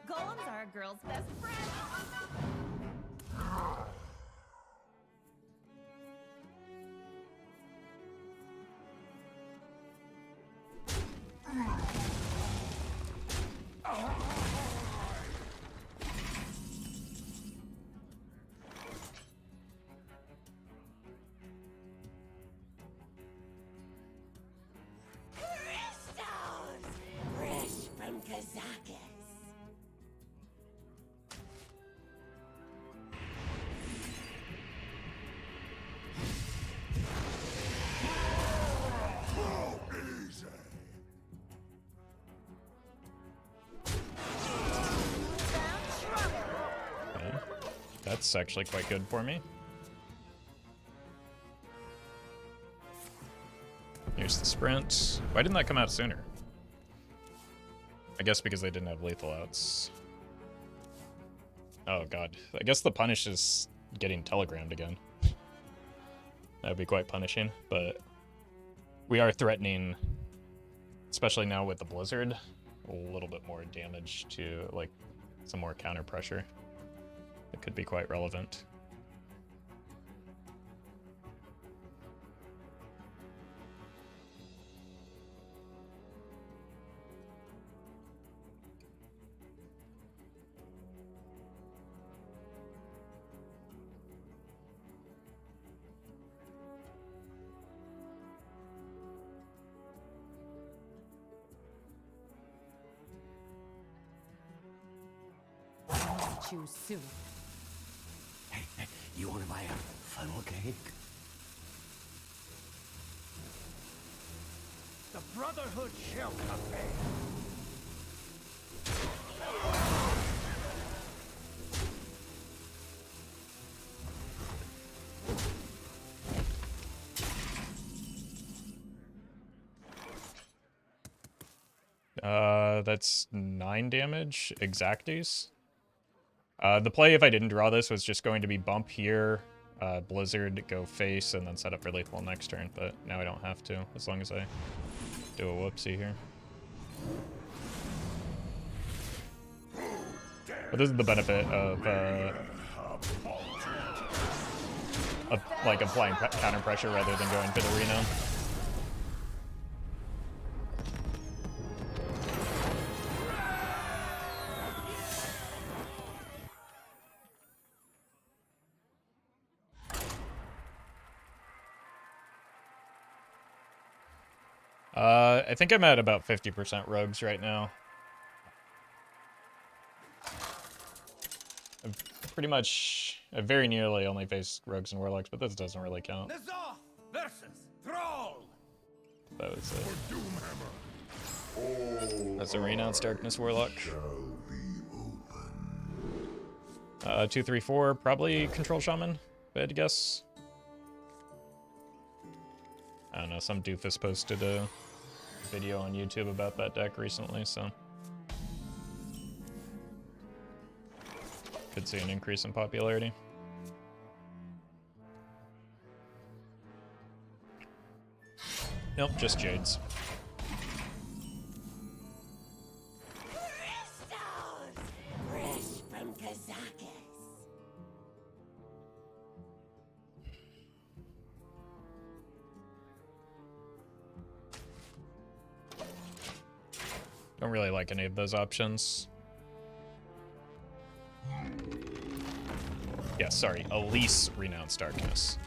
Golems are a girl's best friend. Fresh from Kazakus. Okay. That's actually quite good for me. Here's the sprint. Why didn't that come out sooner? I guess because they didn't have lethal outs. Oh god. I guess the punish is getting telegrammed again. That would be quite punishing, but we are threatening, especially now with the blizzard, a little bit more damage to, like, some more counter pressure. It could be quite relevant. Choose soon. Hey, you want to buy a funnel cake? The Brotherhood shall prevail. That's 9 damage, exacties. The play, if I didn't draw this, was just going to be bump here, Blizzard, go face, and then set up for lethal next turn, but now I don't have to, as long as I do a whoopsie here. But this is the benefit of like applying counter pressure rather than going for the Reno. I think I'm at about 50% rogues right now. I've very nearly only faced rogues and warlocks, but this doesn't really count. Nazoth versus Thrall. That was it. That's a renounced Darkness Warlock. 2, 3, 4, probably Control Shaman, if I had to guess. I don't know, some doofus posted a video on YouTube about that deck recently, so could see an increase in popularity. Nope, just Jades. Fresh from Kazakus. Don't really like any of those options. Yeah, sorry, Elise Renounced Darkness.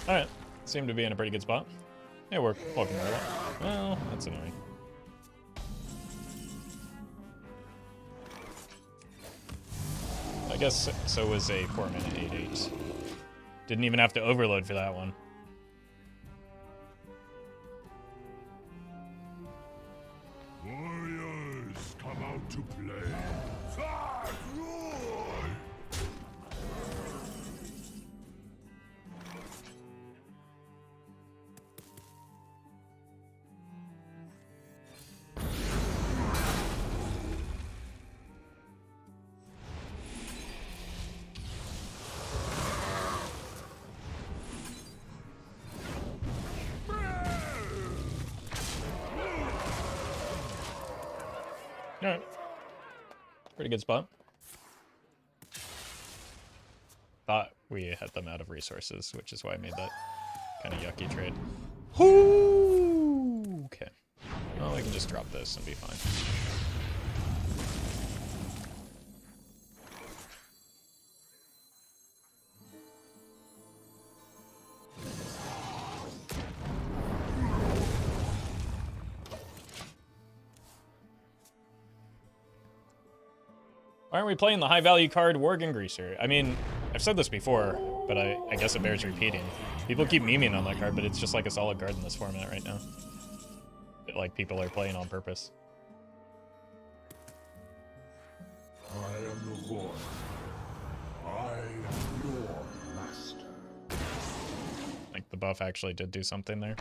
Alright, seem to be in a pretty good spot. Yeah, we're walking right up. Well, that's annoying. I guess so was a 4-mana 8/8. Didn't even have to overload for that one. Warriors, come out to play. Alright. Pretty good spot. Thought we had them out of resources, which is why I made that kind of yucky trade. Okay. Well, I can just drop this and be fine. Why aren't we playing the high-value card Worgen Greaser? I mean, I've said this before, but I guess it bears repeating. People keep memeing on that card, but it's just like a solid card in this format right now. Like, people are playing on purpose. I am the void. I am your master. Like, the buff actually did do something there.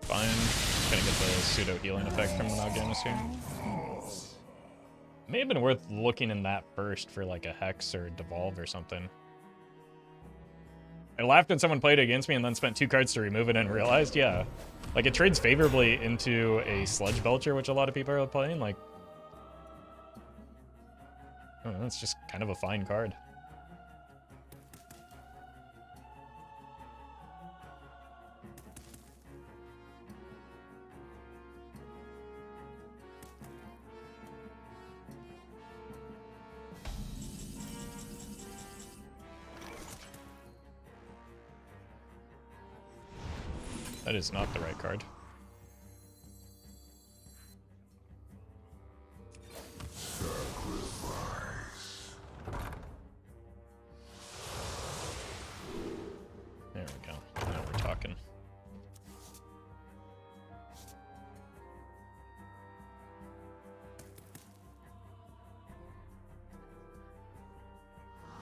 Fine. Gonna get the pseudo healing effect from the Nagamas here. May have been worth looking in that first for like a Hex or Devolve or something. I laughed when someone played it against me and then spent 2 cards to remove it and realized, yeah. Like, it trades favorably into a Sludge Belcher, which a lot of people are playing. Like, I don't know, it's just kind of a fine card. That is not the right card. There we go. Now we're talking.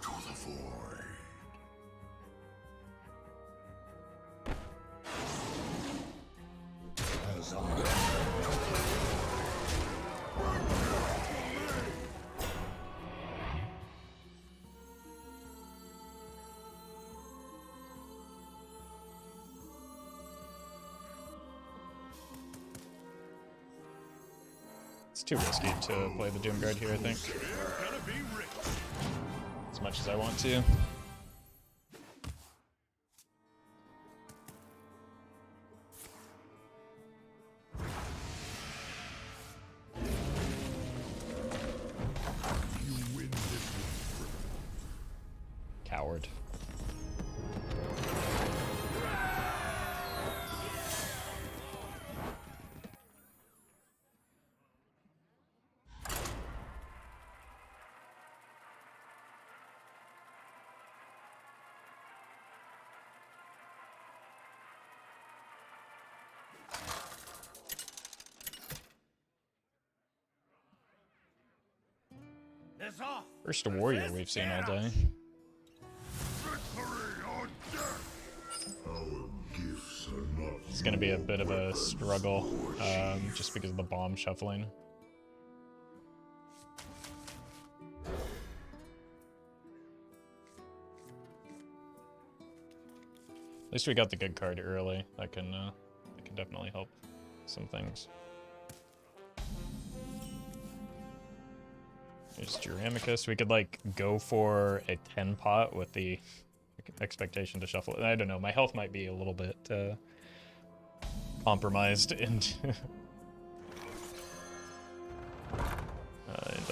To the void. As I It's too risky to play the Doomguard here, I think. As much as I want to. Coward. It's off. First warrior we've seen all day. our gifts are not. It's gonna be a bit of a struggle, just because of the bomb shuffling. At least we got the good card early. That can definitely help some things. There's Jaraxxus. We could like go for a 10 pot with the expectation to shuffle. I don't know. My health might be a little bit compromised into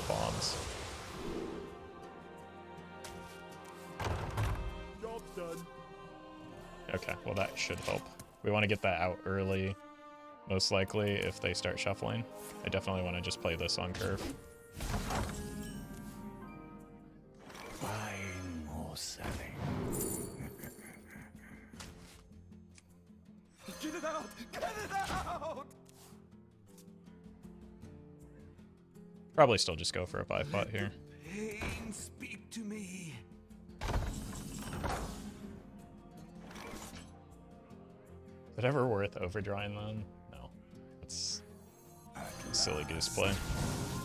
bombs. Job's done. Okay, well that should help. We want to get that out early, most likely, if they start shuffling. I definitely want to just play this on curve. Buying or selling. Get it out! Get it out! Probably still just go for a 5-pot here. Pain, speak to me. Is it ever worth overdrawing them? No. It's silly goose play. A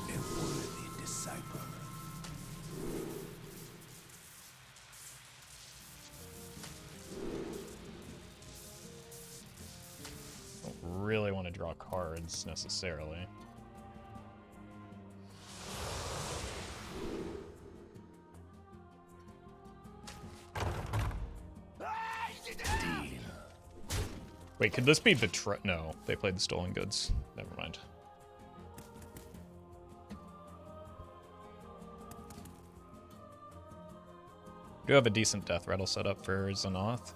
worthy disciple. Don't really want to draw cards necessarily. Wait, could this be Betray? No, they played the Stolen Goods. Never mind. Do have a decent death rattle set up for Xanath.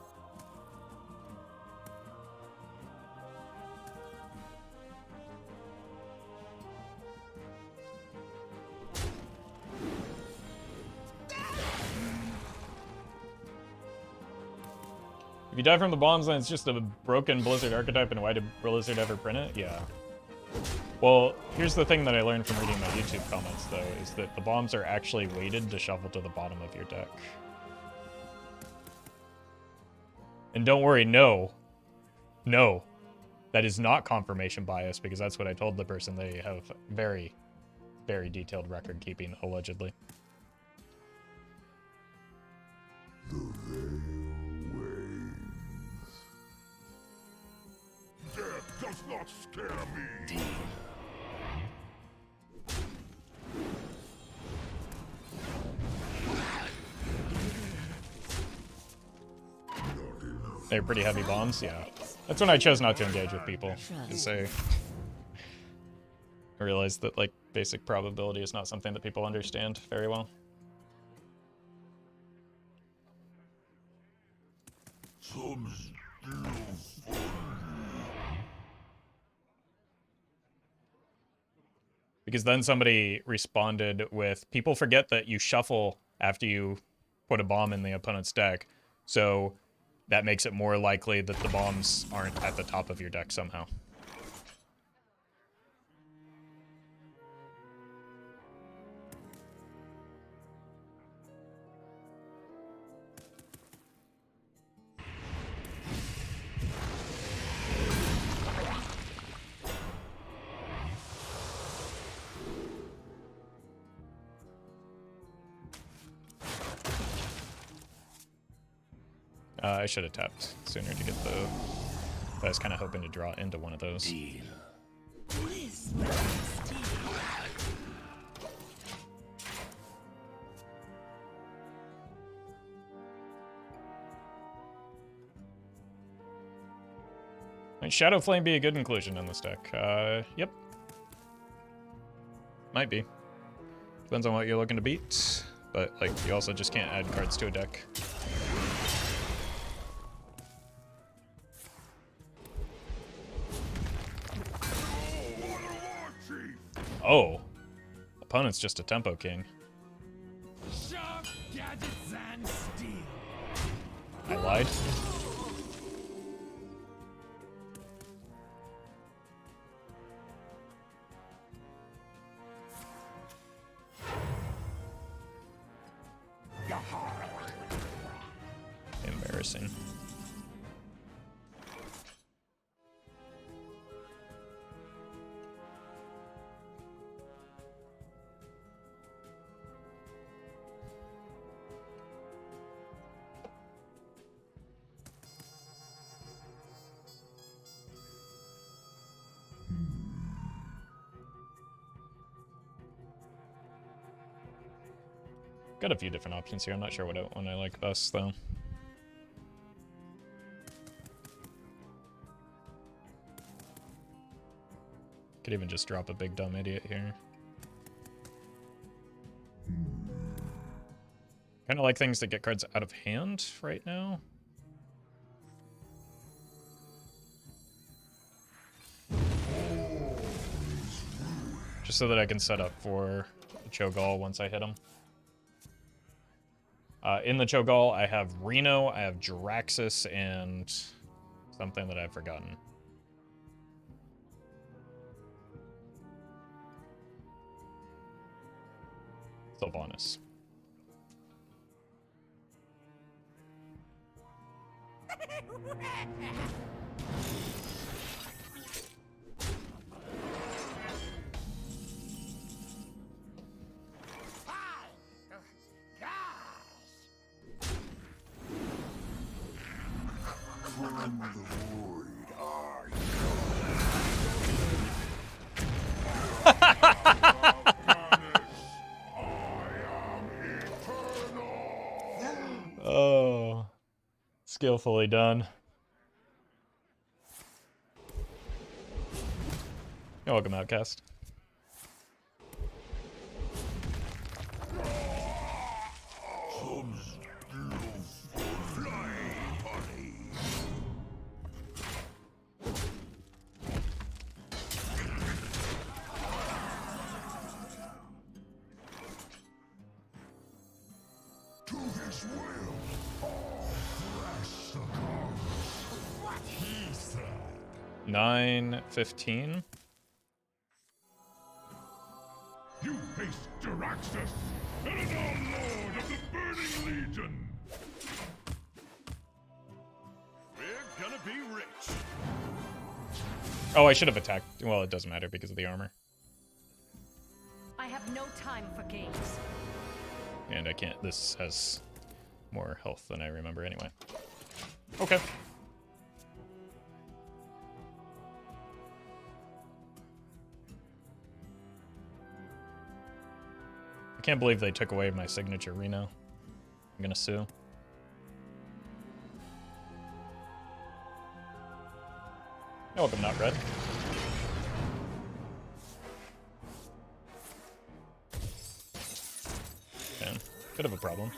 If you die from the bombs, then it's just a broken Blizzard archetype, and why did Blizzard ever print it? Yeah. Well, here's the thing that I learned from reading my YouTube comments, though, is that the bombs are actually weighted to shuffle to the bottom of your deck. And don't worry, no, that is not confirmation bias, because that's what I told the person. They have very, very detailed record keeping, allegedly. The veil wanes. Death does not scare me. They're pretty heavy bombs, yeah. That's when I chose not to engage with people, because I realized that, like, basic probability is not something that people understand very well. Because then somebody responded with, people forget that you shuffle after you put a bomb in the opponent's deck, so that makes it more likely that the bombs aren't at the top of your deck somehow. I should have tapped sooner to get the... I was kind of hoping to draw into one of those. Might Shadow Flame be a good inclusion in this deck? Yep. Might be. Depends on what you're looking to beat. But, like, you also just can't add cards to a deck. Oh, opponent's just a tempo king. Sharp gadgets and steel. I lied. Embarrassing. Got a few different options here. I'm not sure what one I like best, though. Could even just drop a big dumb idiot here. Kind of like things that get cards out of hand right now. Just so that I can set up for the Cho'gall once I hit him. In the Cho'gall, I have Reno, I have Jaraxxus, and something that I've forgotten. Sylvanas. From the void, Oh, skillfully done. You're welcome, Outcast. to his will. Flesh the carnage. What he said. 9:15. You face Jaraxxus, Eredar Lord of the Burning Legion. We're gonna be rich. Oh, I should have attacked. Well, it doesn't matter because of the armor. I have no time for games. And I can't. This has more health than I remember anyway. Okay. I can't believe they took away my signature Reno. I'm gonna sue. You're welcome, not red. Okay, bit of a problem.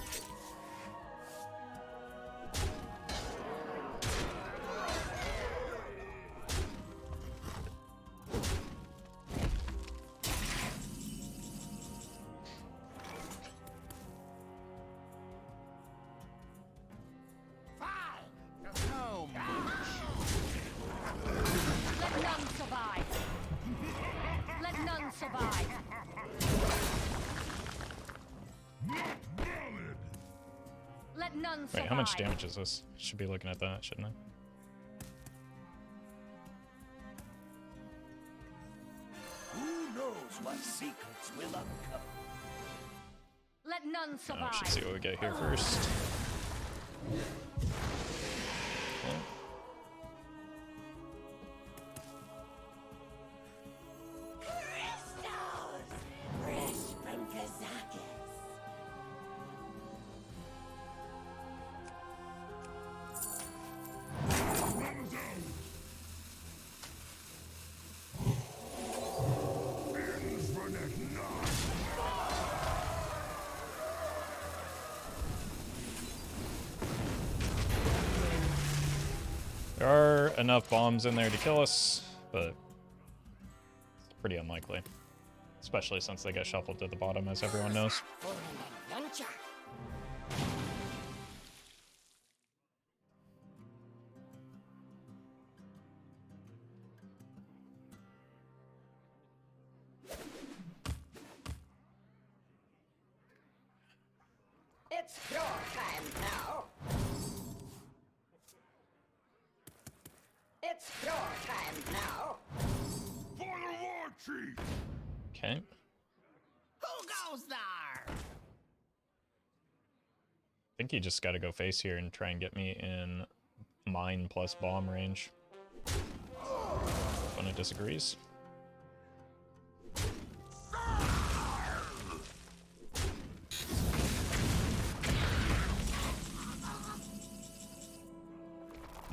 Wait, how much damage is this? Should be looking at that, shouldn't I? Who knows what secrets will uncover? Let none survive. Oh, should see what we get here first. Okay. Crystals! Fresh from Kazakus. There are enough bombs in there to kill us, but it's pretty unlikely. Especially since they get shuffled to the bottom, as everyone knows. It's your time now. It's your time now. For the War Chief! Okay. Who goes there? I think you just gotta go face here and try and get me in mine plus bomb range. One disagrees.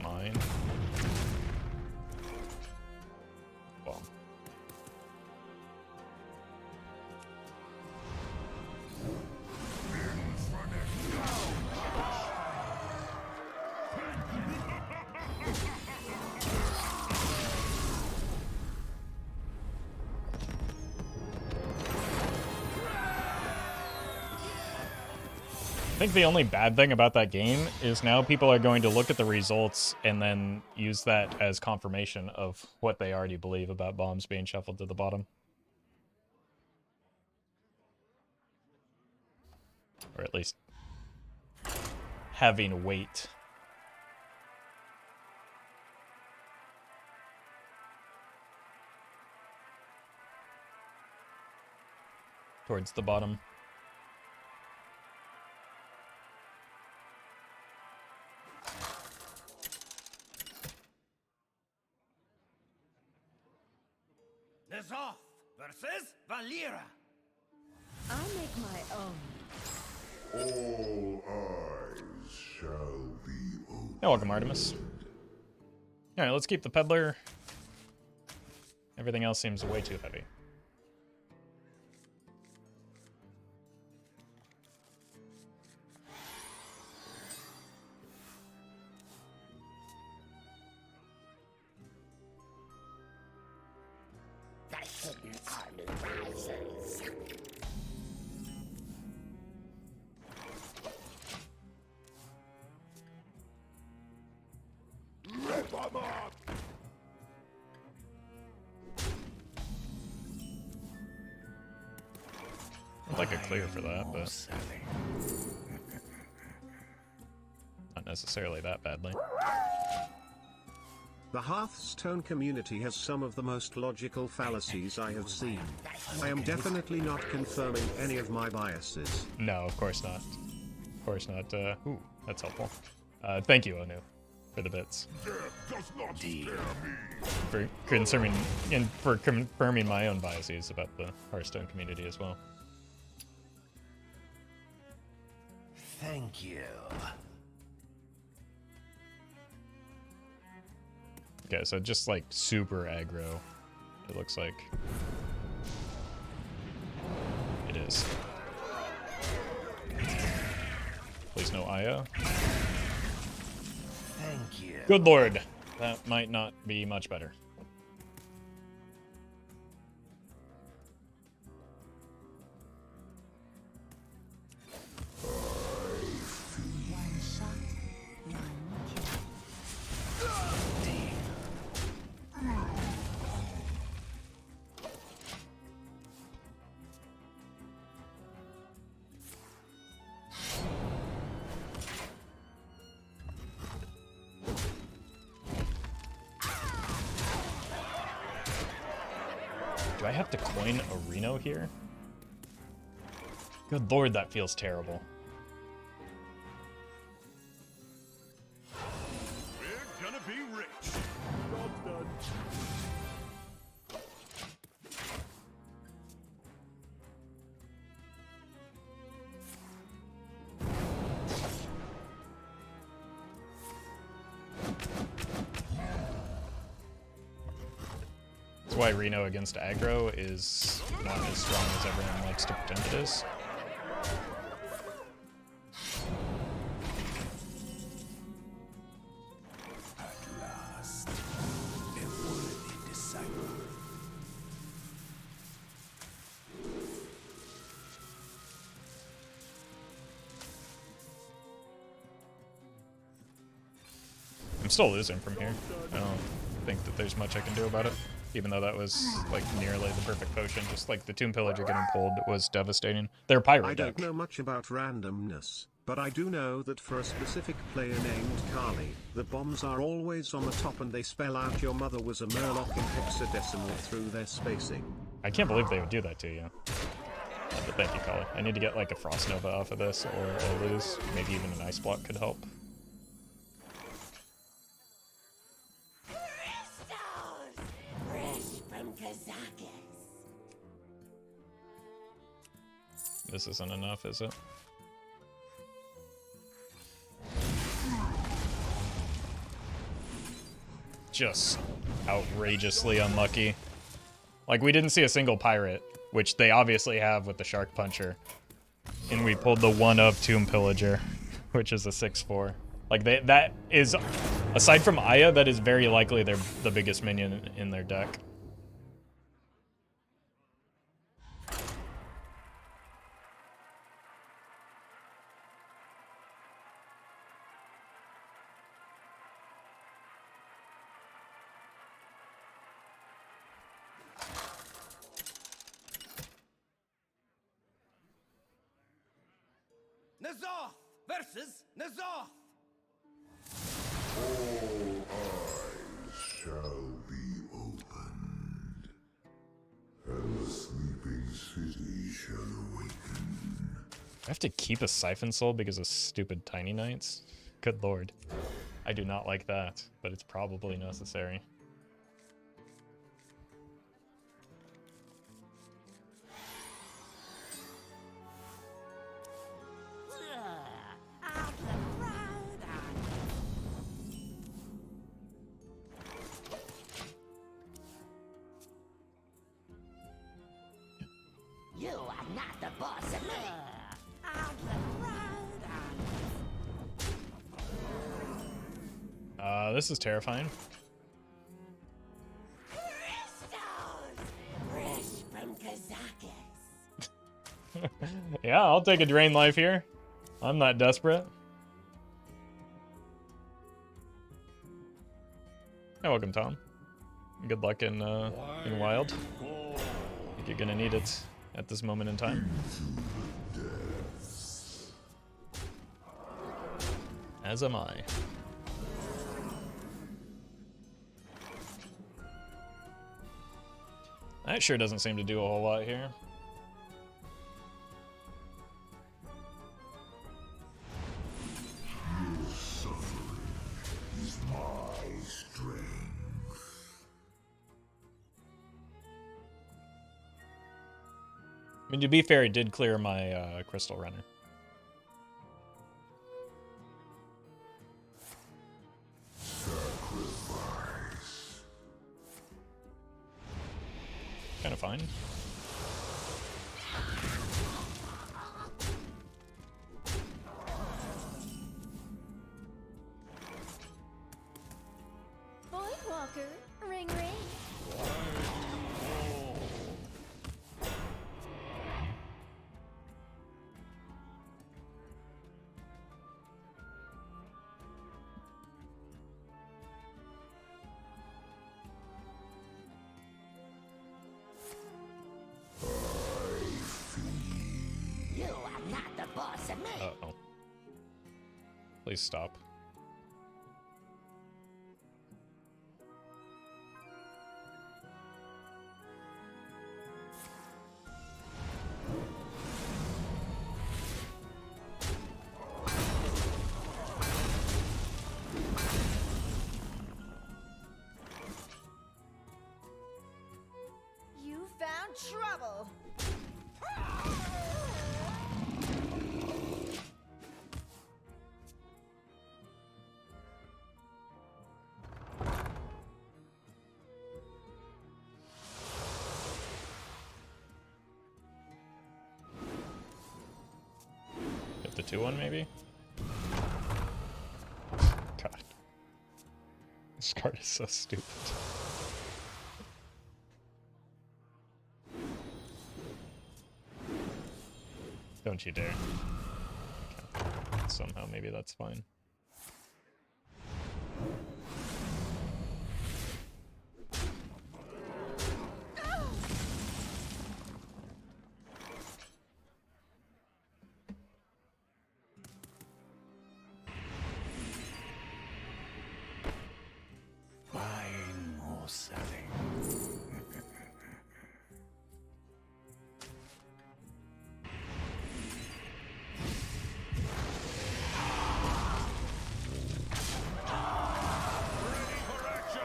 Mine. Bomb. think the only bad thing about that game is now people are going to look at the results and then use that as confirmation of what they already believe about bombs being shuffled to the bottom. Or at least having weight. Towards the bottom. Zoth versus Valera. I'll make my own. All eyes shall be open. Yeah, welcome, Artemis. Alright, let's keep the Peddler. Everything else seems way too heavy. I'd like a clear for that, but not necessarily that badly. The Hearthstone community has some of the most logical fallacies I have seen. I am definitely not confirming any of my biases. No, of course not. Of course not. Ooh, that's helpful. Thank you, Onu, for the bits. For confirming my own biases about the Hearthstone community as well. Thank you. Okay, so just like super aggro, it looks like. It is. Please no Aya. Thank you. Good lord, that might not be much better. Do I have to coin a Reno here? Good lord, that feels terrible. We're gonna be rich. Job's done. That's why Reno against aggro is not as strong as everyone likes to pretend it is. At last, a worthy disciple. I'm still losing from here. I don't think that there's much I can do about it. Even though that was like nearly the perfect potion, just like the Tomb Pillager getting pulled was devastating. They're pirate I deck. don't know much about randomness, but I do know that for a specific player named Kali, the bombs are always on the top and they spell out your mother was a Murloc in hexadecimal through their spacing. I can't believe they would do that to you. But thank you, Kali. I need to get like a Frost Nova off of this, or I'll lose. Maybe even an Ice Block could help. This isn't enough, is it? Just outrageously unlucky. Like, we didn't see a single pirate, which they obviously have with the Shark Puncher. And we pulled the one of Tomb Pillager, which is a 6/4. Like, that is, aside from Aya, that is very likely the biggest minion in their deck. N'Zoth versus N'Zoth. All eyes shall be opened, and the sleeping city shall awaken. I have to keep a Siphon Soul because of stupid Tiny Knights? Good lord. I do not like that, but it's probably necessary. You are not the boss of me. This is terrifying. Fresh from Kazakus. Yeah, I'll take a drain life here. I'm not desperate. Hey, welcome, Tom. Good luck in Wild. I think you're gonna need it at this moment in time. As am I. That sure doesn't seem to do a whole lot here. Your suffering is my strength. I mean, to be fair, it did clear my Crystal Runner. Sacrifice. Kind of fine. Voidwalker, ring ring. You are not the boss of me. Uh-oh. Please stop. You found trouble. Hit the 2-1 maybe? God. This card is so stupid. Don't you dare. Okay. Somehow maybe that's fine. Buying or selling.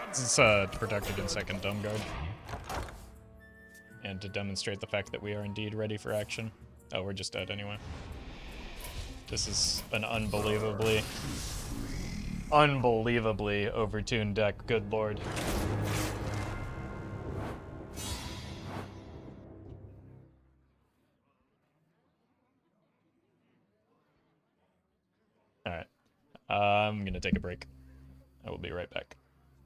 It's to protect against second Doomguard. And to demonstrate the fact that we are indeed ready for action. Oh, we're just dead anyway. This is an unbelievably overtuned deck, good lord. Alright. I'm gonna take a break. I will be right back.